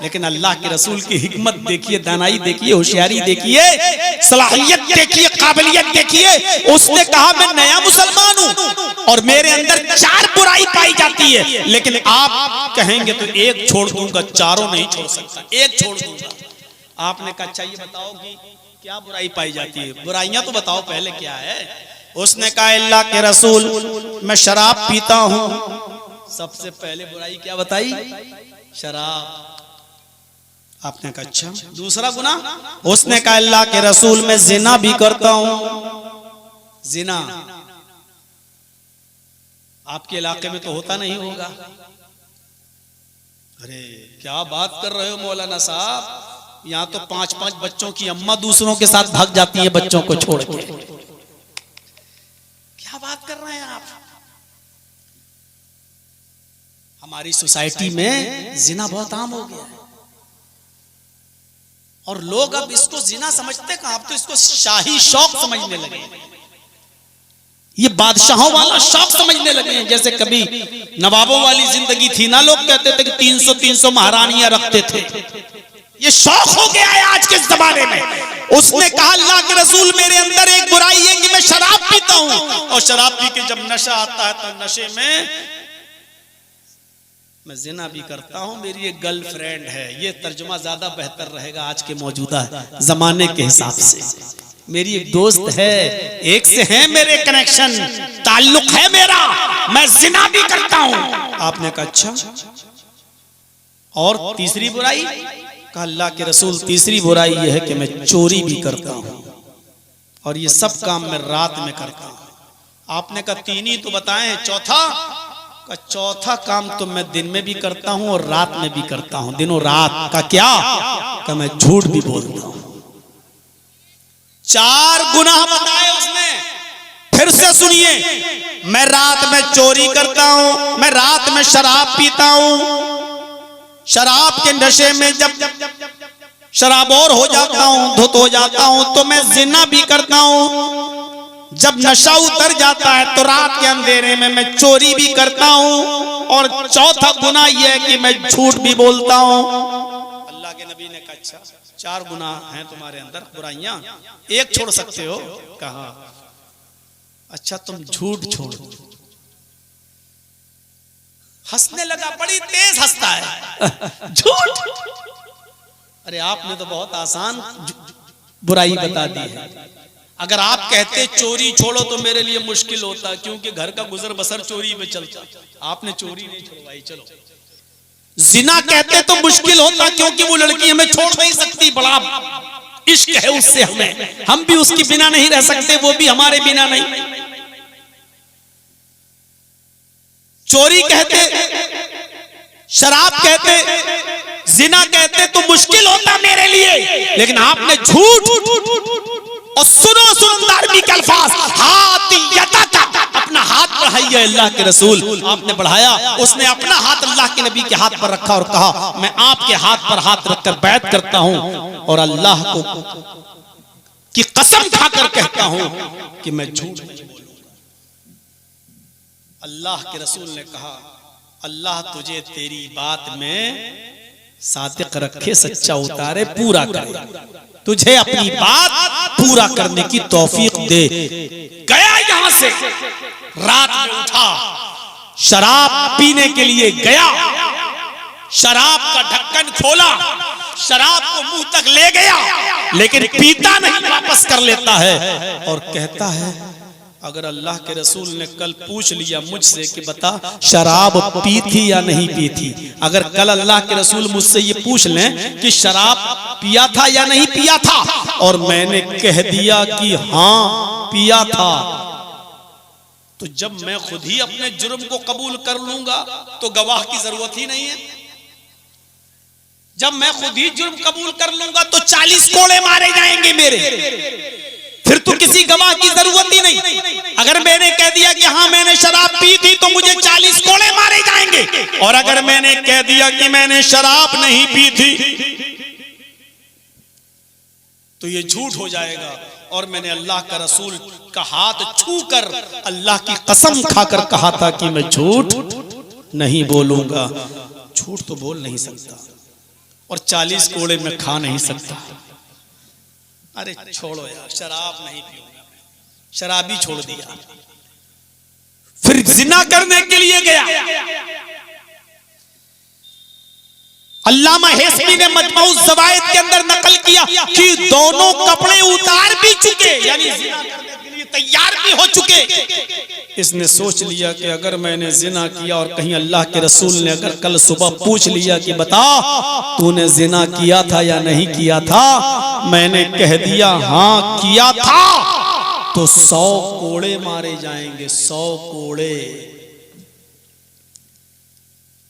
लेकिन अल्लाह के रसूल की हिकमत देखिए, दानाई देखिए, होशियारी देखिए, सलाहियत देखिए, काबिलियत देखिए। उसने कहा मैं नया मुसलमान हूं और मेरे अंदर 4 बुराई पाई जाती है, लेकिन आप कहेंगे तो एक छोड़ दूंगा, चारों नहीं छोड़ सकता, एक छोड़ दूंगा। आपने कहा अच्छा ये बताओ कि क्या बुराई पाई जाती है? बुराइयां तो बताओ पहले क्या है। उसने कहा अल्लाह के रसूल मैं शराब पीता हूं। सबसे पहले बुराई क्या बताई? शराब। आपने कहा अच्छा दूसरा गुनाह? उसने कहा अल्लाह के रसूल मैं जिना भी करता हूं। जिना आपके इलाके में तो होता नहीं होगा। अरे क्या बात कर रहे हो मौलाना साहब, यहाँ तो 5-5 बच्चों की अम्मा दूसरों के साथ भाग जाती है बच्चों को छोड़ के। क्या बात कर रहे हैं आप? हमारी सोसाइटी में जिना बहुत आम हो गया है और लोग अब इसको जिना समझते कहां, अब तो इसको शाही शौक समझने लगे, ये बादशाहों वाला शौक समझने लगे हैं। जैसे कभी नवाबों वाली जिंदगी थी ना, लोग कहते थे कि 300-300 महारानियां रखते थे, ये शौक हो गया है आज के जमाने में। उसने कहा अल्लाह के रसूल मेरे अंदर एक बुराई है कि मैं शराब पीता हूं और शराब पी के जब नशा आता है तो नशे में मैं जिना भी करता हूं। मेरी एक गर्लफ्रेंड है, ये तर्जुमा ज्यादा बेहतर रहेगा आज के मौजूदा जमाने के हिसाब से। मेरी एक दोस्त है, एक से है मेरे कनेक्शन, ताल्लुक है मेरा, मैं जिना भी करता हूं। आपने कहा अच्छा और तीसरी बुराई? कहा अल्लाह के रसूल तीसरी बुराई यह है कि मैं चोरी भी करता हूं और ये सब काम मैं रात में करता हूं। आपने कहा 3 ही तो बताएं, चौथा? का चौथा काम तो मैं दिन में भी करता हूं और रात में भी करता हूं, दिनों रात। का क्या? का मैं झूठ भी बोलता हूं। 4 गुनाह बताए उसने। फिर से सुनिए, मैं रात में चोरी करता हूं, मैं रात में शराब पीता हूं, शराब के नशे में जब शराबोर हो जाता हूं, धुत हो जाता हूं तो मैं जिना भी करता हूं, जब नशा उतर जाता है तो रात के अंधेरे में मैं चोरी भी करता हूं और चौथा गुनाह यह है कि मैं झूठ भी बोलता हूं। अल्लाह के नबी ने कहा अच्छा 4 गुनाह हैं तुम्हारे अंदर, बुराइयां, एक छोड़ सकते हो। कहा अच्छा तुम झूठ छोड़ो। हंसने लगा, बड़ी तेज हंसता है। झूठ? अरे आपने तो बहुत आसान बुराई बता दी है। अगर आप कहते चोरी छोड़ो तो मेरे लिए मुश्किल होता, क्योंकि घर का गुजर बसर चोरी में चलता। आपने चोरी नहीं छोड़वाई, चलो। जिना कहते तो मुश्किल होता, क्योंकि वो लड़की हमें छोड़ नहीं सकती, बड़ा इश्क है उससे हमें, हम भी उसके बिना नहीं रह सकते, वो भी हमारे बिना नहीं। चोरी कहते, शराब कहते, जिना कहते तो मुश्किल होता मेरे लिए, लेकिन आपने झूठ। और सुनो सुनदारमी के अल्फाज, हाथ यदा, अपना हाथ बढ़ाइए अल्लाह के रसूल। आपने बढ़ाया, उसने अपना हाथ अल्लाह के नबी के हाथ पर रखा और कहा मैं आपके हाथ पर हाथ रखकर बैत करता हूं और अल्लाह को की कसम खाकर कहता हूं कि मैं झूठ नहीं बोलूंगा। अल्लाह के रसूल ने कहा अल्लाह तुझे तेरी बात में सादिक रखे, सच्चा उतारे, पूरा करे, तुझे अपनी बात पूरा करने की तौफीक दे। गया यहां से, रात में उठा, शराब पीने के लिए गया, शराब का ढक्कन खोला, शराब को मुंह तक ले गया, लेकिन पीता नहीं, वापस कर लेता है और कहता है अगर अल्लाह के रसूल ने कल पूछ लिया मुझसे कि बता शराब पी थी या नहीं पी थी, अगर कल अल्लाह के रसूल मुझसे ये पूछ लें कि शराब पिया था या नहीं पिया था और मैंने कह दिया कि हाँ पिया था, तो जब मैं खुद ही अपने जुर्म को कबूल कर लूंगा तो गवाह की जरूरत ही नहीं है। जब मैं खुद ही जुर्म कबूल कर लूंगा तो 40 कोड़े मारे जाएंगे मेरे, फिर तो किसी गवाह की जरूरत ही नहीं। अगर मैंने कह दिया कि हाँ मैंने शराब पी थी तो मुझे 40 कोड़े मारे जाएंगे, और अगर मैंने कह दिया कि मैंने शराब नहीं पी थी तो ये झूठ हो जाएगा। और मैंने अल्लाह का रसूल का हाथ छूकर अल्लाह की कसम खाकर कहा था कि मैं झूठ नहीं बोलूंगा। झूठ तो बोल नहीं सकता और 40 कोड़े में खा नहीं सकता। अरे छोड़ो यार, शराब नहीं पीऊंगा, शराबी छोड़ दिया। फिर जिना करने के लिए गया। अल्लामा हेस्मी ने मजमऊ ज़वाइद के अंदर नकल किया कि दोनों कपड़े उतार भी चुके, यानी जिना करने के लिए तैयार भी हो चुके। इसने सोच लिया कि अगर मैंने जिना किया और कहीं अल्लाह के रसूल ने अगर कल सुबह पूछ लिया कि बता तूने जिना किया था या नहीं किया था, मैंने कह दिया हाँ किया था, तो 100 कोड़े मारे जाएंगे, 100 कोड़े।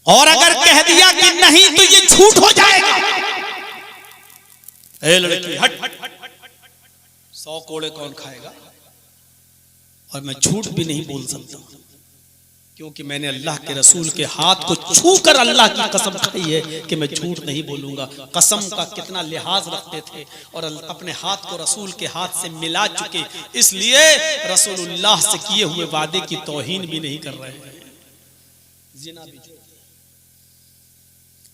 और अगर कह दिया कि नहीं तो ये झूठ हो जाएगा। ए लड़की हट, 100 कोड़े कौन खाएगा? और मैं झूठ भी नहीं बोल सकता क्योंकि मैंने अल्लाह के रसूल के हाथ को छूकर अल्लाह की कसम खाई है कि मैं झूठ नहीं बोलूंगा। कसम का कितना लिहाज रखते थे और अपने हाथ को रसूल के हाथ से मिला चुके, इसलिए रसूलुल्लाह से किए हुए वादे की तौहीन भी नहीं कर रहे हैं। जिना भी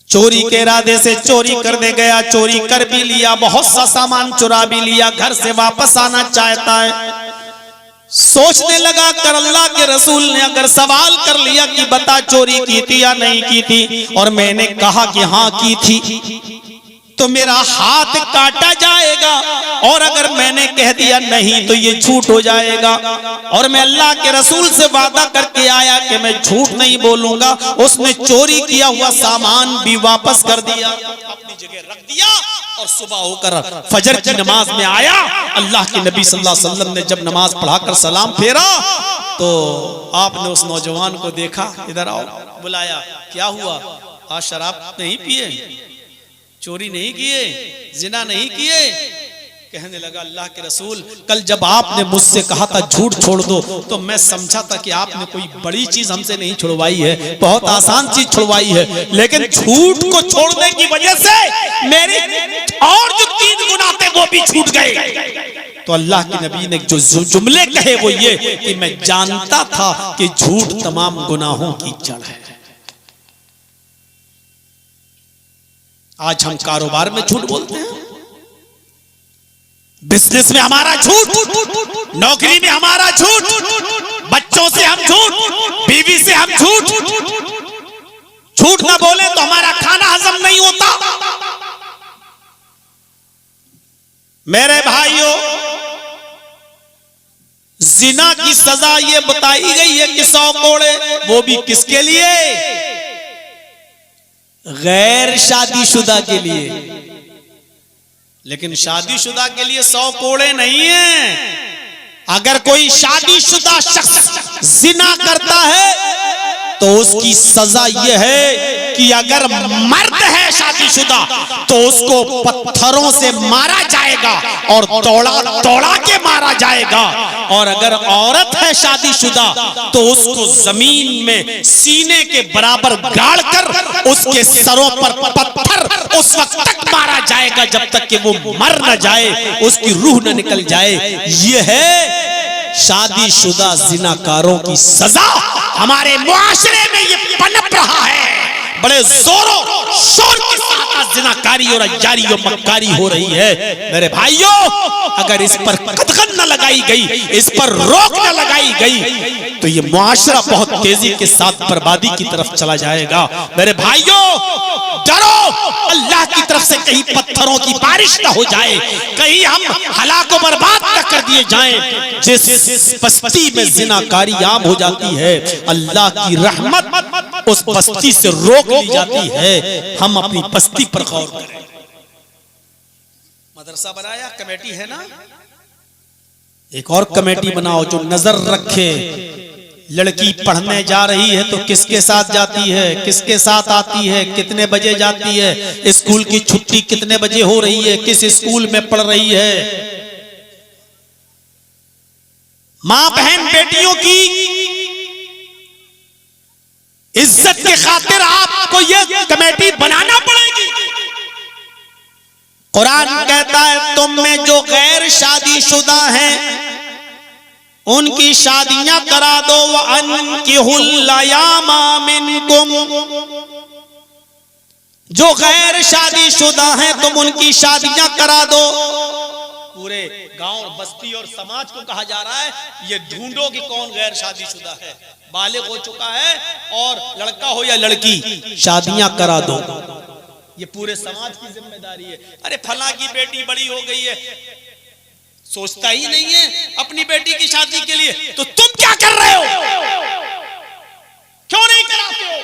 चोरी के इरादे से चोरी करने गया, चोरी कर भी लिया, बहुत सा सामान चुरा भी लिया, घर से वापस आना चाहता है। सोचने लगा कर अल्लाह के रसूल ने अगर सवाल कर लिया कि बता चोरी की थी या नहीं की थी, और मैंने कहा कि हाँ की थी, तो मेरा हाथ काटा जाएगा, और अगर मैंने कह दिया नहीं तो ये झूठ हो जाएगा। और मैं अल्लाह के रसूल से वादा करके आया कि मैं झूठ नहीं बोलूंगा। उसने चोरी किया हुआ सामान भी वापस कर दिया, अपनी जगह रख दिया, और सुबह होकर फजर की नमाज में आया। अल्लाह के नबी सल्लल्लाहु अलैहि वसल्लम ने जब नमाज पढ़ाकर सलाम फेरा तो आपने उस नौजवान को देखा, इधर आओ, बुलाया, क्या हुआ? आज शराब नहीं पिए, चोरी नहीं किए, जिना नहीं किए? कहने लगा अल्लाह के रसूल, कल जब आपने मुझसे कहा था झूठ छोड़ दो तो मैं समझा था कि आपने कोई बड़ी चीज हमसे नहीं छुड़वाई है, बहुत आसान चीज छुड़वाई है, लेकिन झूठ को छोड़ने की वजह से मेरे और जो 3 गुनाह थे वो भी छूट गए। तो अल्लाह के नबी ने जो जुमले कहे वो ये कि मैं जानता था कि झूठ तमाम गुनाहों की जड़ है। आज हम कारोबार में झूठ बोलते हैं, बिजनेस में हमारा झूठ, नौकरी में हमारा झूठ, बच्चों से हम झूठ, बीवी से हम झूठ। झूठ ना बोले तो हमारा खाना हजम नहीं होता। मेरे भाइयों, जिना की सजा ये बताई गई है कि 100 कोड़े, वो भी किसके लिए? गैर शादीशुदा के लिए। लेकिन शादीशुदा के लिए 100 कोड़े नहीं है। अगर कोई शादीशुदा शख्स जिना करता है तो उसकी सजा यह है कि अगर मर्द है शादीशुदा तो उसको पत्थरों से मारा जाएगा और दौड़ा के मारा जाएगा, और अगर औरत है शादीशुदा तो उसको जमीन में सीने के बराबर गाड़कर उसके सरों पर पत्थर उस वक्त तक मारा जाएगा जब तक कि वो मर न जाए, उसकी रूह न निकल जाए। यह है शादीशुदा जिनाकारों की सजा। हमारे मुआशरे में ये पनप रहा है, बड़े जोरों शोर के साथ जिनाकारी और अय्यारी और मक्कारी हो रही है। मेरे भाइयों, अगर इस पर कदगन न लगाई गई, इस पर रोक न लगाई गई तो ये मुआशरा बहुत तेजी के साथ बर्बादी की तरफ चला जाएगा। मेरे भाइयों, डरो अल्लाह की तरफ से, कहीं पत्थरों की बारिश न हो जाए, कहीं हम हलाको बर्बाद न कर दिए जाएं। जिस बस्ती में जिनाकारी आम हो जाती है, अल्लाह की रहमत उस बस्ती से रोक ली जाती है। हम अपनी बस्ती पर गौर करें। मदरसा बनाया, कमेटी है ना, एक और कमेटी बनाओ जो नजर रखे। लड़की पढ़ने जा रही है तो किसके साथ जाती है, किसके साथ आती है, कितने बजे जाती है, स्कूल की छुट्टी कितने बजे हो रही है, किस स्कूल में पढ़ रही है। मां बहन बेटियों की इज्जत के खातिर आपको ये कमेटी बनाना पड़ेगी। कुरान कहता है तुम में जो गैर शादीशुदा हैं उनकी शादियां करा दो। वअनकिहुल अयामा मिनकुम, जो गैर शादीशुदा हैं तुम उनकी शादियां करा दो। पूरे गांव बस्ती और समाज को कहा जा रहा है ये ढूंढो कि कौन गैर शादीशुदा है, बालिग हो चुका है और लड़का हो या लड़की शादियां करा दो। ये पूरे समाज की जिम्मेदारी है। अरे फला की बेटी बड़ी हो गई है, सोचता ही नहीं है अपनी बेटी की शादी के लिए, तो तुम क्या कर रहे हो, क्यों नहीं कराते हो?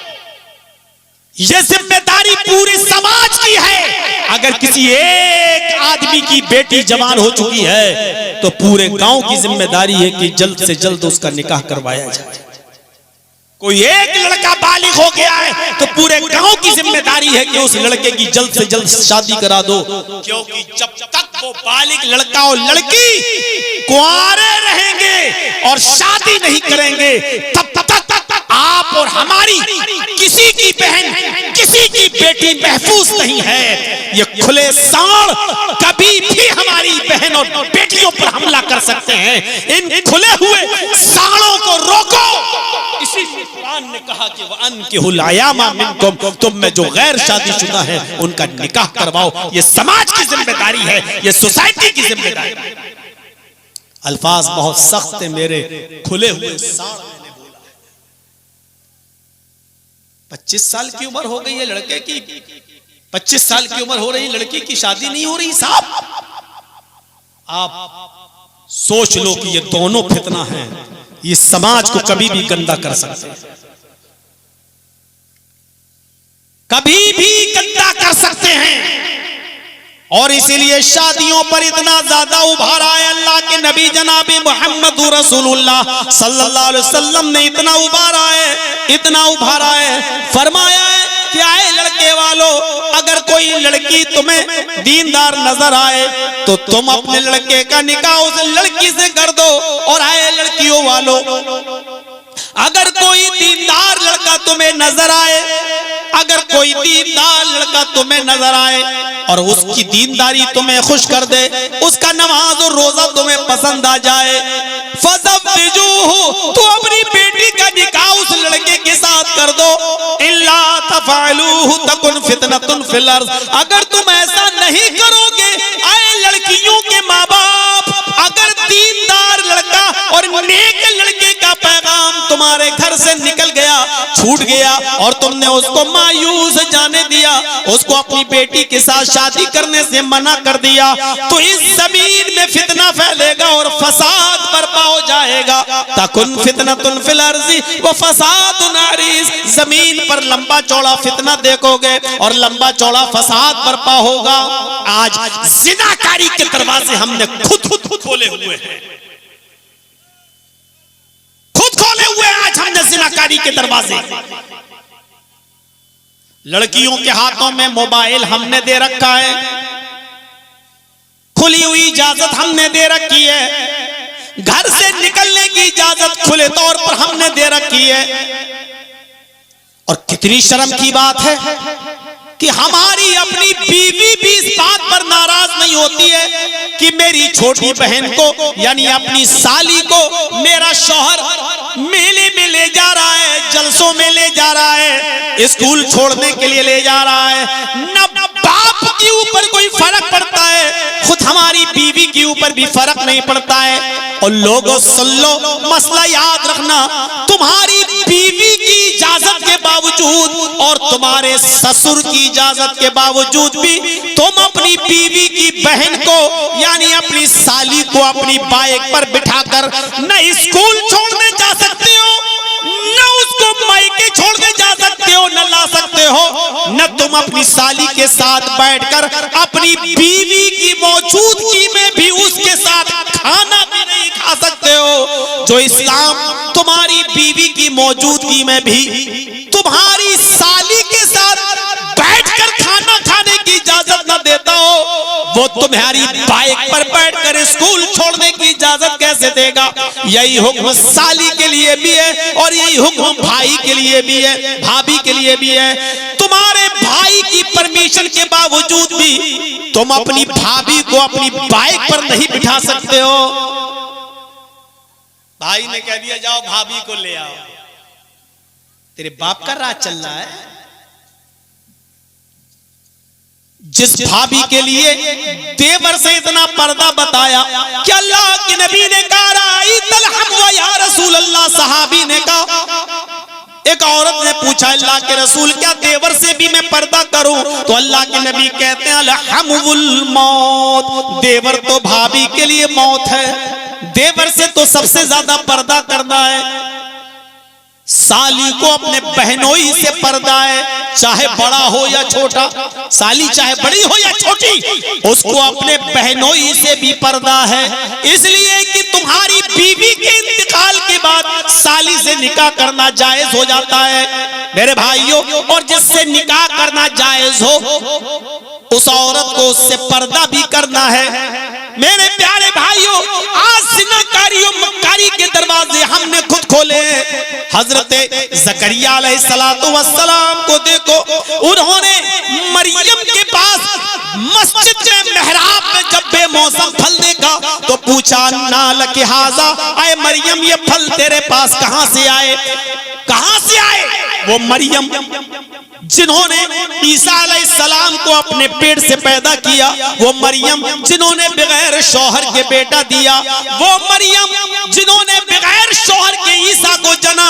ये जिम्मेदारी पूरे समाज की है। अगर किसी एक आदमी की बेटी जवान हो चुकी है तो पूरे गांव की जिम्मेदारी है कि जल्द से जल्द उसका निकाह करवाया जाए। कोई एक लड़का बालिग हो गया है तो पूरे गांव की जिम्मेदारी है कि उस लड़के की जल्द से जल्द शादी करा दो, क्योंकि जब तक वो बालिग लड़का और लड़की कुंवारे रहेंगे और शादी नहीं करेंगे तब तक आप और हमारी किसी की बहन किसी की बेटी महफूज नहीं है। ये खुले सांड कभी भी हमारी बहन और बेटियों पर हमला कर सकते हैं। इन खुले हुए सांडों को रोको। इसी कुरान ने कहा कि वअनकिहुल अयामा मिनकुम, तुम में जो गैर शादीशुदा हैं उनका निकाह करवाओ। ये समाज की जिम्मेदारी है, ये सोसाइटी की जिम्मेदारी है। अल्फाज बहुत सख्त है मेरे, खुले हुए सांड। 25 साल की उम्र हो गई है लड़के की, 25 साल की उम्र हो रही लड़की की शादी नहीं हो रही साहब। आप सोच लो कि ये दोनों फितना है, ये समाज को कभी भी गंदा कर सकते हैं, कभी भी गंदा कर सकते हैं। और इसीलिए शादियों पर इतना ज्यादा उभारा है। अल्लाह के नबी जनाब मोहम्मद रसूलुल्लाह सल्लल्लाहु अलैहि वसल्लम ने इतना उभारा है, इतना उभारा है, फरमाया है क्या है लड़के वालों, अगर कोई लड़की तुम्हें दीनदार नजर आए तो तुम अपने लड़के का निकाह उस लड़की से कर दो। और आए लड़कियों वालों, अगर कोई दीनदार लड़का तुम्हें नजर आए, अगर कोई दीनदार लड़का तुम्हें नजर आए और उसकी दीनदारी तुम्हें खुश कर दे, उसका नमाज और रोजा तुम्हें पसंद आ जाए, फज़व्विजूहु, तो अपनी बेटी का निकाह उस लड़के के साथ कर दो। इल्ला तफ़अलूहु तकुन फितनतुन फिल अर्ज़, अगर तुम ऐसा नहीं करोगे, आए लड़कियों के माँ बाप, अगर दीनदार लड़का और नेक लड़के का पैगाम तुम्हारे घर से निकल गया, छूट गया और तुमने उसको मायूस जाने दिया, उसको अपनी बेटी के साथ शादी करने से मना कर दिया, तो इस जमीन में फितना फैलेगा और फसाद बर्पा हो जाएगा। तकुन फितनतुन फिल अर्ज़ि व फसादुन अरीज़, जमीन पर लंबा चौड़ा फितना देखोगे और लंबा चौड़ा फसाद बर्पा होगा। आज जिनाकारी के दरवाजे हमने खुद खोले हुए हैं, खुद खोले हुए हैं आज हमने जिनाकारी के दरवाजे। लड़कियों के हाथों में मोबाइल हमने दे रखा है, खुली हुई इजाजत हमने दे रखी है, घर से निकलने की इजाजत खुले तौर पर हमने दे रखी है। और कितनी शर्म की बात है कि हमारी अपनी बीवी भी इस बात पर नाराज नहीं होती है कि मेरी छोटी बहन को यानी अपनी साली को मेरा शौहर मेले में ले जा रहा है, जलसों में ले जा रहा है, स्कूल छोड़ने के लिए ले जा रहा है। न बाप के ऊपर कोई फर्क पड़ता है, खुद हमारी बीवी के ऊपर भी फर्क नहीं पड़ता है। और लोगों सुन लो, मसला याद रखना, तुम्हारी बीवी की इजाजत के बावजूद और तुम्हारे ससुर की इजाजत के बावजूद भी तुम अपनी बीवी की बहन को यानी अपनी साली को अपनी बाइक पर बिठाकर न स्कूल छोड़ने जा सकते हो, न उसको मायके छोड़ने जा सकते हो, न ला सकते हो, न तुम अपनी साली के साथ बैठकर अपनी बीवी की मौजूदगी में भी उसके साथ खाना भी नहीं खा सकते हो। जो इस्लाम तुम्हारी बीवी की मौजूदगी में भी तुम्हारी साली के साथ बैठकर खाना खाने की इजाजत न देता हो, वो तुम्हारी बाइक पर बैठकर स्कूल छोड़ने की इजाजत कैसे देगा? यही हुक्म साली के लिए भी है और यही हुक्म भाई के लिए भी है, भाभी के लिए भी है। तुम्हारे भाई की परमिशन के बावजूद भी तुम अपनी भाभी को अपनी बाइक पर नहीं बिठा सकते हो। भाई ने कह दिया जाओ भाभी को ले आओ, तेरे बाप का राज चल रहा है। जिस भाभी के लिए देवर से इतना पर्दा बताया कि अल्लाह के नबी ने कहा या रसूल अल्लाह, सहाबी ने कहा, एक औरत ने पूछा अल्लाह के रसूल क्या देवर से भी मैं पर्दा करूं? तो अल्लाह के नबी कहते हैं अलहमुल मौत, देवर तो भाभी के लिए मौत है, देवर से तो सबसे ज्यादा पर्दा करना है। साली को अपने बहनोई से पर्दा है, चाहे बड़ा हो या छोटा, साली चाहे बड़ी हो या छोटी, उसको अपने बहनोई से भी पर्दा है। इसलिए कि तुम्हारी बीवी के इंतकाल के बाद साली से निकाह करना जायज हो जाता है मेरे भाइयों, और जिससे निकाह करना जायज हो उस औरत को उससे पर्दा भी करना है। मेरे प्यारे भाइयों, आज ज़िनाकारियों मक्कारी के दरवाजे हमने खुद खोले हैं। हजरत ज़करिया अलैहिस्सलातु वस्सलाम को देखो, उन्होंने मरियम के पास मस्जिद में मेहराब में जब बेमौसम फल देखा तो पूछा अन्ना लकी हाज़ा, आए मरियम ये फल तेरे पास कहां से आए? कहां से आए? वो मरियम जिन्होंने ईसा अलैहिस्सलाम को अपने पेट से पैदा किया, वो मरियम जिन्होंने बगैर शौहर के बेटा दिया, वो मरियम जिन्होंने बगैर शौहर के ईसा को जना,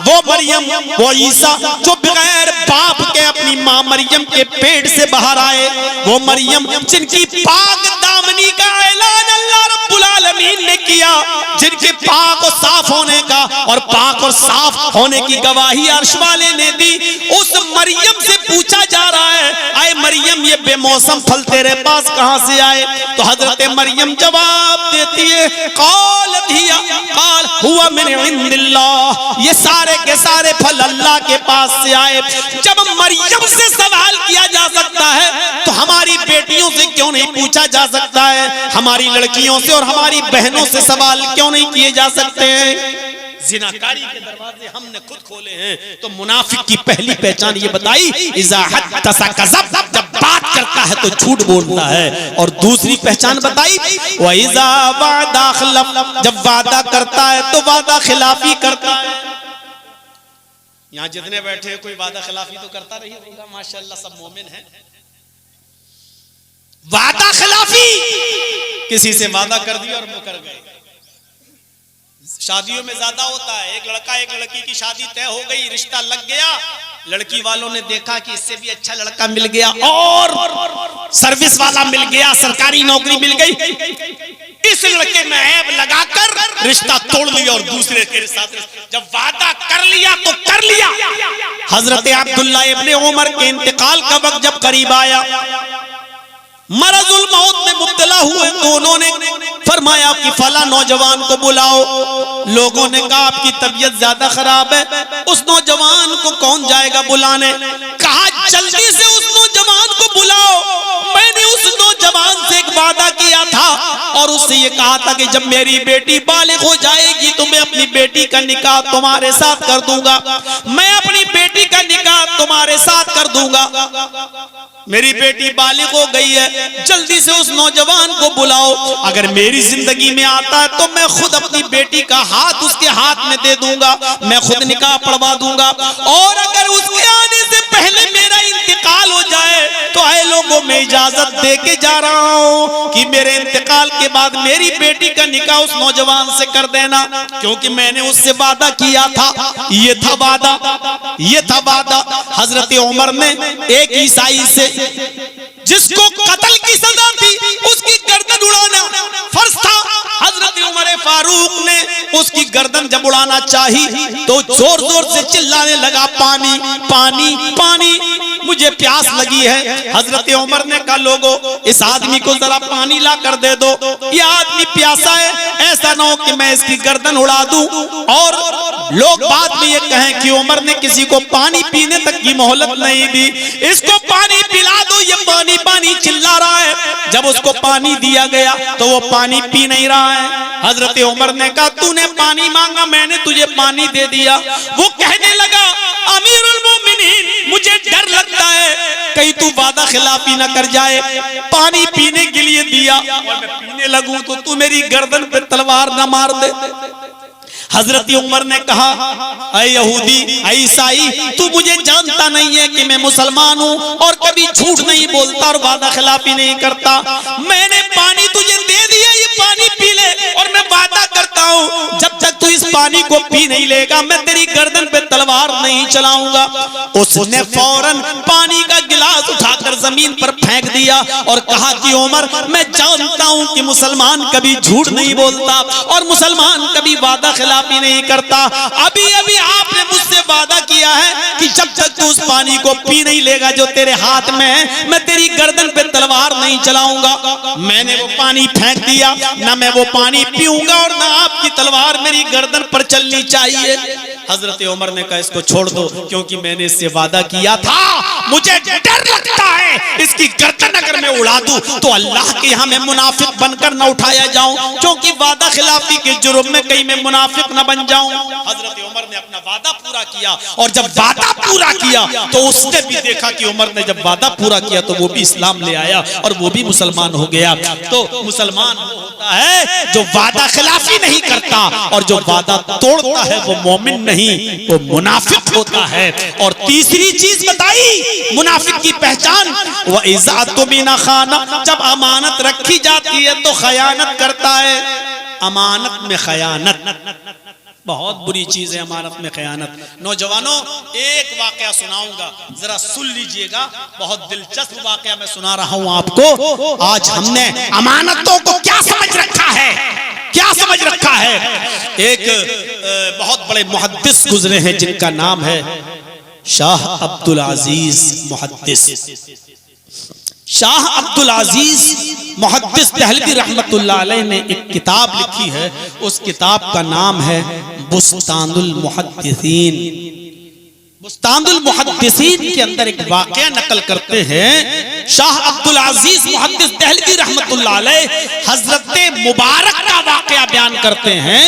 वो मरियम, वो ईसा जो बगैर बाप के अपनी मां मरियम के पेट से बाहर आए, वो मरियम जिनकी पाक दामनी का ऐलान अल्लाह रब्बुल आलमीन ने किया, जिनके पाक और साफ होने का और पाक और साफ होने की गवाही अर्श वाले ने दी, उस मरियम से पूछा जा रहा है आए मरियम ये बेमौसम फल तेरे पास कहां से आए? तो हजरत मरियम जवाब देती है क़ालत हिया क़ाल हुवा मिन इंदिल्लाह, ये सारे के सारे फल अल्लाह के पास से आए। जब मरियम से सवाल किया जा सकता है तो हमारी बेटियों से क्यों नहीं पूछा जा सकता है? हमारी लड़कियों से और हमारी बहनों से सवाल क्यों नहीं किए जा सकते हैं? ज़िनाकारी के दरवाजे हमने खुद खोले हैं। तो मुनाफिक की पहली पहचान ये बताई, इज़ा हद्दसा कज़ब, जब बात करता है तो झूठ बोलता है। और दूसरी पहचान बताई व इज़ा वादा खलफ, जब वादा करता है तो वादा खिलाफी करता है। यहाँ जितने बैठे हैं कोई वादा खिलाफी तो करता नहीं होगा, माशाअल्लाह सब मोमिन हैं। वादा खिलाफी, किसी से वादा कर दिया और मुकर गए। शादियों में ज्यादा होता है, एक लड़का एक लड़की की शादी तय हो गई, रिश्ता लग गया, लड़की वालों ने देखा कि इससे भी अच्छा लड़का मिल गया और सर्विस वाला मिल गया, सरकारी नौकरी मिल गई, इस लड़के में ऐब लगाकर रिश्ता तोड़ लिया और दूसरे के साथ जब वादा कर लिया तो कर लिया। हजरत अब्दुल्लाह इब्ने उमर के इंतकाल का वक्त जब करीब आया, मरजुल मौत में मुब्तला हुए तो उन्होंने फरमाया कि फला नौजवान को बुलाओ। लोगों ने कहा आपकी तबीयत ज्यादा खराब है, उस नौजवान को कौन जाएगा बुलाने? कहा जल्दी से उस नौजवान को बुलाओ, मैंने उस नौजवान से एक वादा किया था और उससे ये कहा था कि जब मेरी बेटी बालिग हो जाएगी तो मैं अपनी बेटी का निकाह तुम्हारे साथ कर दूंगा, मैं अपनी बेटी का निकाह तुम्हारे साथ कर दूंगा। मेरी बेटी बालिग हो गई है, जल्दी से उस नौजवान को बुलाओ, अगर मेरी जिंदगी में आता है तो मैं खुद अपनी बेटी का हाथ उसके हाथ में दे दूंगा, मैं खुद निकाह पढ़वा दूंगा, और अगर उसके आने से पहले मेरा इंतकाल हो जाए तो आए लोगों में इजाजत दे के जा रहा हूं कि मेरे इंतकाल के बाद मेरी बेटी का निकाह उस नौजवान से कर देना, क्योंकि मैंने उससे वादा किया था। ये था वादा, ये था वादा। हजरत उमर ने एक ईसाई से जिसको कत्ल की सजा थी उसकी गर्दन उड़ाना फर्ज था, हजरत उमर फारूक ने उसकी गर्दन जब उड़ाना चाही तो जोर जोर से चिल्लाने लगा पानी पानी पानी, मुझे प्यास लगी है। हजरत उमर ने कहा लोगों इस आदमी को जरा पानी ला कर दे दो, ये आदमी प्यासा है, ऐसे ऐसा ना हो कि मैं इसकी गर्दन उड़ा दूं और लोग बाद में ये कहें कि उमर ने किसी को पानी पीने तक की मोहलत नहीं दी, इसको पानी पिला दो, ये पानी पानी चिल्ला रहा है। जब उसको पानी दिया गया तो वो पानी पी नहीं रहा है। हजरत उमर ने कहा तूने पानी मांगा, मैंने तुझे पानी दे दिया। वो कहने लगा अमीरुल मोमिनीन, मुझे डर लगता है कहीं तू वादा खिलाफी ना कर जाए, पानी पीने के लिए दिया और मैं पीने लगूं तो तू मेरी गर्दन पे तलवार ना मार दे। हजरत उमर ने कहा ऐ यहूदी, ऐ ईसाई, तू मुझे जानता नहीं है कि मैं मुसलमान हूँ और कभी झूठ नहीं बोलता और वादा खिलाफी नहीं करता। मैंने पानी तुझे दे दिया, ये पानी पी ले और मैं वादा करता हूँ जब तक तू इस पानी को पी नहीं लेगा मैं तेरी गर्दन पे तलवार नहीं चलाऊंगा। उसने फौरन पानी का गिलास उठाकर जमीन पर फेंक दिया और कहा कि उमर, मैं जानता हूँ कि मुसलमान कभी झूठ नहीं बोलता और मुसलमान कभी वादा खिलाफी नहीं करता। अभी अभी आपने मुझसे वादा किया है कि जब तक तू उस पानी को पी नहीं लेगा जो तेरे हाथ में है मैं तेरी गर्दन पे तलवार नहीं चलाऊंगा। मैंने वो पानी फेंक दिया, ना मैं वो पानी पीऊंगा और ना आपकी तलवार मेरी गर्दन पर चलनी चाहिए। हजरत उमर ने कहा इसको छोड़ दो, क्योंकि मैंने इससे वादा किया था, मुझे डर लगता है इसकी गर्दन अगर मैं उड़ा दूं तो अल्लाह के यहाँ मैं मुनाफिक बनकर न उठाया जाऊं, क्योंकि वादा खिलाफी के जुर्म में कहीं मैं मुनाफिक न बन जाऊं। हजरत उमर ने अपना वादा पूरा किया और जब वादा पूरा किया तो उसने भी देखा कि उमर ने जब वादा पूरा किया तो वो भी इस्लाम ले आया और वो भी मुसलमान हो गया। तो मुसलमान वो होता है जो वादा खिलाफी नहीं करता और जो वादा तोड़ता है वो मोमिन नहीं, वो मुनाफिक होता है। और तीसरी चीज बताई मुनाफिक की पहचान, वह इज़्ज़त बिना खाना, जब अमानत रखी जाती है तो खयानत करता है। अमानत में खयानत बहुत बुरी चीज है, अमानत में खयानत। नौजवानों एक वाकया सुनाऊंगा, जरा सुन लीजिएगा, बहुत दिलचस्प वाकया मैं सुना रहा हूं आपको। आज हमने अमानतों को क्या समझ रखा है, क्या समझ रखा है। एक बहुत बड़े मुहद्दिस गुजरे हैं जिनका नाम है शाह अब्दुल अजीज मुहद्दिस। शाह अब्दुल अजीज मुहद्दिस देहलवी रहमतुल्लाह अलैह ने एक किताब लिखी है, उस किताब का नाम है बुस्तानुल मुहद्दिसीन। बुस्तानुल मुहद्दिसीन के अंदर एक वाकया नकल करते हैं शाह अब्दुल अजीज मुहद्दिस देहलवी रहमतुल्लाह अलैह, हजरत मुबारक का वाकया बयान करते हैं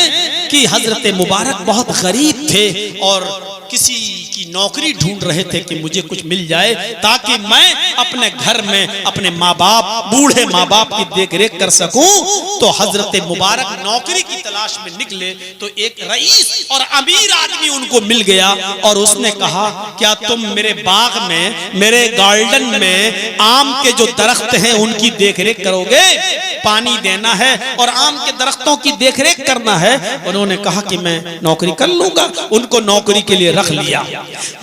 कि हजरत मुबारक बहुत गरीब थे और किसी की नौकरी ढूंढ रहे थे कि मुझे कुछ मिल जाए ताकि मैं अपने घर में अपने माँ बाप, बूढ़े माँ बाप की देखरेख कर सकूं। तो हजरत मुबारक नौकरी की तलाश में निकले तो एक रईस और अमीर आदमी उनको मिल गया और उसने कहा क्या तुम मेरे बाग में, मेरे गार्डन में आम के जो दरख्त हैं उनकी देखरेख करोगे, पानी देना है और आम के दरख्तों की देखरेख करना है। उन्होंने कहा कि मैं नौकरी कर लूंगा। उनको नौकरी के लिए रख लिया।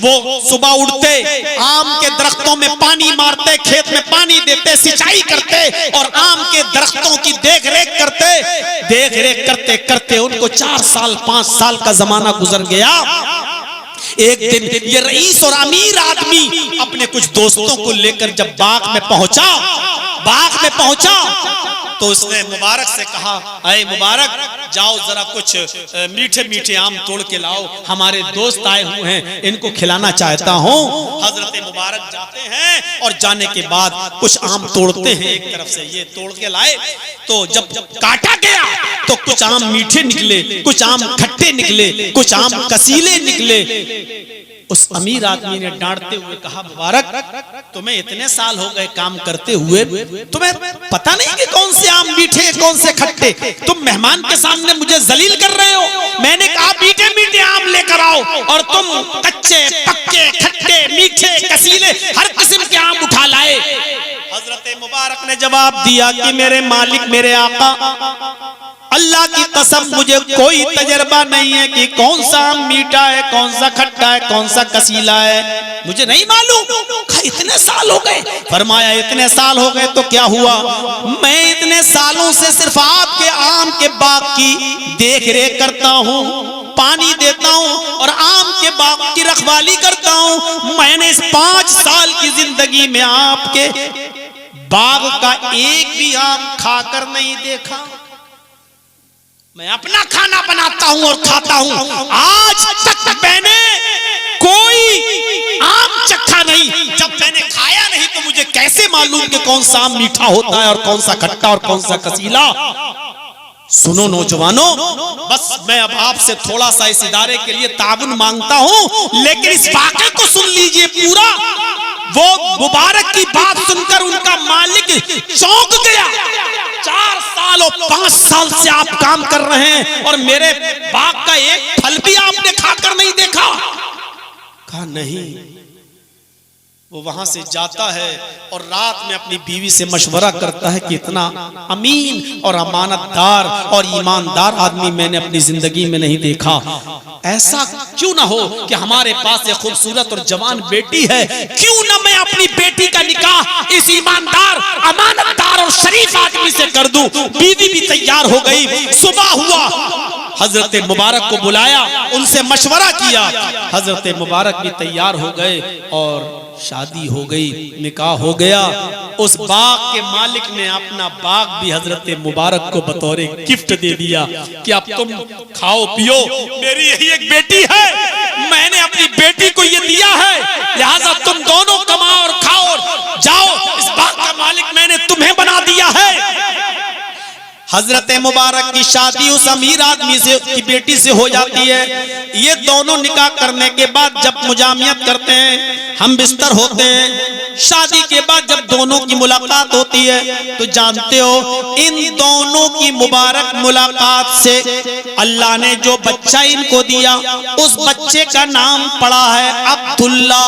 वो सुबह उठते, आम के दरख्तों में पानी मारते, खेत में पानी देते, सिंचाई करते और आम के दरख्तों की देखरेख करते। देखरेख करते करते उनको 4 साल 5 साल का जमाना गुजर गया। एक दिन ये रईस और अमीर आदमी अपने कुछ दोस्तों को लेकर जब बाग में पहुंचा तो उसने मुबारक से कहा, अरे मुबारक जाओ जरा कुछ मीठे मीठे आम तोड़ के लाओ, हमारे दोस्त आए हुए हैं, इनको खिलाना चाहता हूँ। हजरत मुबारक जाते हैं और जाने के बाद कुछ आम तोड़ते हैं, एक तरफ से ये तोड़ के लाए तो जब काटा गया तो कुछ आम मीठे निकले, कुछ आम खट्टे निकले, कुछ आम कसीले निकले। उस अमीर आदमी ने डांटते हुए कहा, मुबारक तुम्हें इतने साल हो गए काम करते हुए, तुम्हें पता नहीं कि कौन से आम मीठे कौन से खट्टे, तुम मेहमान के सामने मुझे जलील कर रहे हो। मैंने कहा मीठे मीठे आम लेकर आओ और तुम कच्चे पक्के खट्टे मीठे कसीले हर किस्म के आम उठा लाए। हजरत मुबारक ने जवाब दिया कि मेरे मालिक, मेरे आका, अल्लाह की कसम मुझे कोई तजर्बा नहीं है कि कौन सा आम मीठा है, कौन सा खट्टा है, कौन सा कसीला है, मुझे नहीं मालूम। इतने साल हो गए। फरमाया इतने साल हो गए तो क्या हुआ, मैं इतने सालों से सिर्फ आपके आम के बाग की देख रेख करता हूँ, पानी देता हूँ और आम के बाग की रखवाली करता हूँ। मैंने इस 5 साल की जिंदगी में आपके बाग का एक भी आम खाकर नहीं देखा। मैं अपना खाना बनाता हूं और खाता हूं। आज तक मैंने कोई आम चखा नहीं। जब मैंने खाया नहीं तो मुझे कैसे मालूम कि कौन सा आम मीठा होता है और कौन सा खट्टा और कौन सा कसीला। सुनो नौजवानों, बस मैं अब आपसे थोड़ा सा इस इदारे के लिए ताबुन मांगता हूं, लेकिन इस वाक़े को सुन लीजिए पूरा। वो मुबारक की बात सुनकर उनका मालिक चौंक गया। 4 साल और 5 साल से आप काम कर रहे हैं और मेरे बाग का एक फल भी आपने खाकर नहीं देखा। कहा नहीं। वो वहां से जाता है और रात में अपनी बीवी से मशवरा करता है कि इतना अमीन और अमानतदार और ईमानदार आदमी मैंने अपनी जिंदगी में नहीं देखा। ऐसा क्यों ना हो कि हमारे पास एक खूबसूरत और जवान बेटी है, क्यों ना मैं अपनी बेटी का निकाह इस ईमानदार, अमानतदार और शरीफ आदमी से कर दूं। बीवी भी तैयार हो गई। सुबह हुआ, हजरत मुबारक को बुलाया, उनसे मशवरा किया। हजरत मुबारक भी तैयार हो गए और शादी हो गई, निकाह हो गया। उस बाग के मालिक ने अपना बाग भी हजरत मुबारक को बतौर गिफ्ट दे दिया कि अब तुम खाओ पियो, मेरी यही एक बेटी है, मैंने अपनी बेटी को ये दिया है, लिहाजा तुम दोनों कमाओ और खाओ और जाओ। इस बाग का मालिक मैंने तुम्हें बना दिया है। हजरत मुबारक की शादी उस अमीर आदमी से की बेटी से हो जाती है। ये दोनों निकाह करने के बाद जब मुजामियत करते हैं, हम बिस्तर होते हैं, शादी के बाद जब दोनों की मुलाकात होती है तो जानते हो इन दोनों की मुबारक मुलाकात से अल्लाह ने जो बच्चा इनको दिया उस बच्चे का नाम पड़ा है अब्दुल्ला।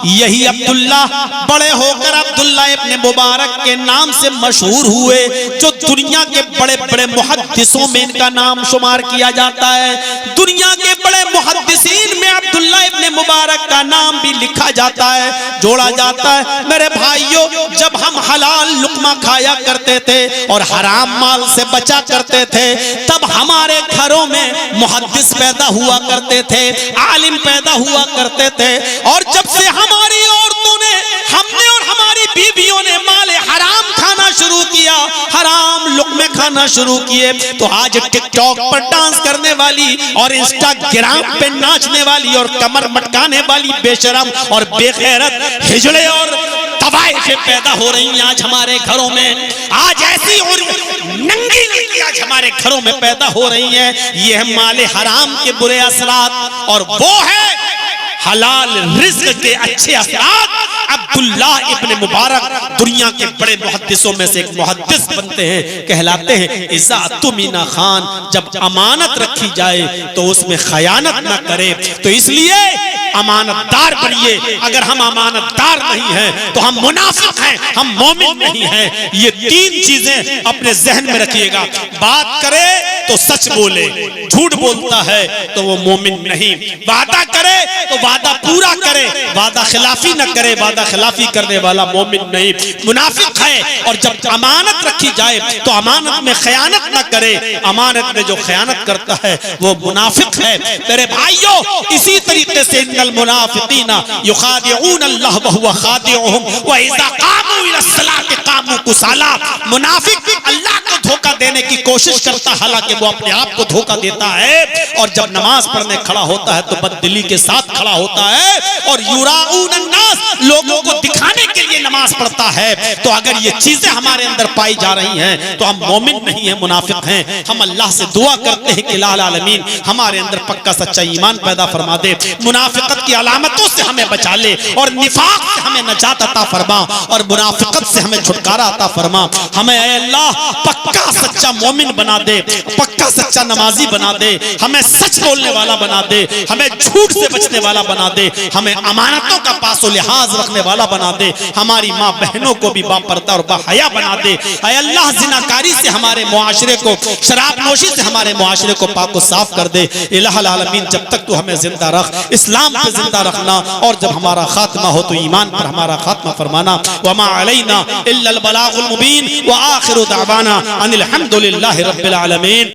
यही अब्दुल्ला बड़े होकर अब्दुल्ला इब्ने मुबारक के नाम से मशहूर हुए, जो दुनिया के बड़े बड़े मुहद्दिसों में इनका नाम शुमार किया जाता है। दुनिया के बड़े मुहद्दिसीन में अब्दुल्ला इब्ने मुबारक का नाम भी लिखा जाता है, जोड़ा जाता है। मेरे भाइयों, जब हम हलाल लुक्मा खाया करते थे और हराम माल से बचा करते थे, तब हमारे घरों में मुहद्दिस पैदा हुआ करते थे, आलिम पैदा हुआ करते थे। और जब से हमारी औरतों ने, हमने और हमारी बीवियों ने माले हराम खाना शुरू किया, हराम लुक्मे खाना शुरू किए, तो आज टिकटॉक पर डांस करने वाली और इंस्टाग्राम पे नाचने वाली और कमर मटकाने वाली बेशरम और बेगैरत हिजड़े और तवाइफे पैदा हो रही हैं आज हमारे घरों में। आज ऐसी और नंगी लड़की आज हमारे घरों में पैदा हो रही हैं। ये है माले हराम के बुरे असरात और वो है हलाल रिज़्क़ के अच्छे असरात। अब्दुल्ला इब्ने मुबारक दुनिया के बड़े मुहद्दिसों में से एक मुहद्दिस बनते हैं, कहलाते हैं। इज़ा तुमिना खान, जब अमानत रखी जाए तो उसमें खयानत ना करे। तो इसलिए अमानतदार बनिए। अगर हम अमानतदार नहीं हैं तो हम मुनाफिक हैं, हम मोमिन नहीं हैं। ये 3 चीजें अपने जहन में रखिएगा। बात करे तो सच बोले, झूठ बोलता है तो वो मोमिन नहीं। वादा करे तो वादा पूरा करे, वादा खिलाफी न करे, वादा खिलाफी करने वाला मोमिन नहीं, मुनाफिक है। और जब अमानत रखी जाए तो अमानत में खयानत न करे, अमानत में जो खयानत करता है वो मुनाफिक है। मेरे भाइयों, इसी तरीके से इन्नल मुनाफिकीना युखादिऊन अल्लाह व हुवा खादिउहुम व इज़ा कामू इला सलाति कामू कुसाला। मुनाफिक अल्लाह को धोखा देने की कोशिश करता है, हालांकि वो अपने आप को धोखा देता है। और जब नमाज पढ़ने खड़ा होता है तो बददिली के साथ खड़ा होता है और युराऊन अन्नास, लोगों को दिखाने के लिए नमाज पढ़ता है। तो अगर ये चीजें हमारे अंदर पाई जा रही हैं तो हम मोमिन नहीं है, मुनाफिक हैं। हम अल्लाह से दुआ करते हैं कि लाल आलमीन हमारे अंदर पक्का सच्चा ईमान पैदा फरमा दे, मुनाफिकत की अलामतों से हमें बचा ले और निफाक से हमें नजात अता फरमा और मुनाफिकत से हमें छुटकारा अता फरमा। हमें ऐ अल्लाह पक्का सच्चा मोमिन बना दे, पक्का सच्चा नमाजी बना दे, हमें सच बोलने वाला बना दे, हमें झूठ से बचने वाला बना दे, हमें अमानतों का पासो लिहाज रखने वाला बना दे, हमारी माँ बहनों को भी बापर्दा और बाहया बना दे। ऐ अल्लाह जिनाकारी से हमारे मुआशरे को, शराब नोशी से हमारे मुआशरे को पाक साफ कर दे। इलाहुल आलमीन, जब तक तू हमें जिंदा रख, इस्लाम पे जिंदा रखना, और जब हमारा खात्मा हो तो ईमान पर हमारा खात्मा फरमाना। वमा अलैना इल्लल बलागुल मुबीन व आखिरु दावाना अनिल हम्दुलिल्लाहि रब्बिल आलमीन।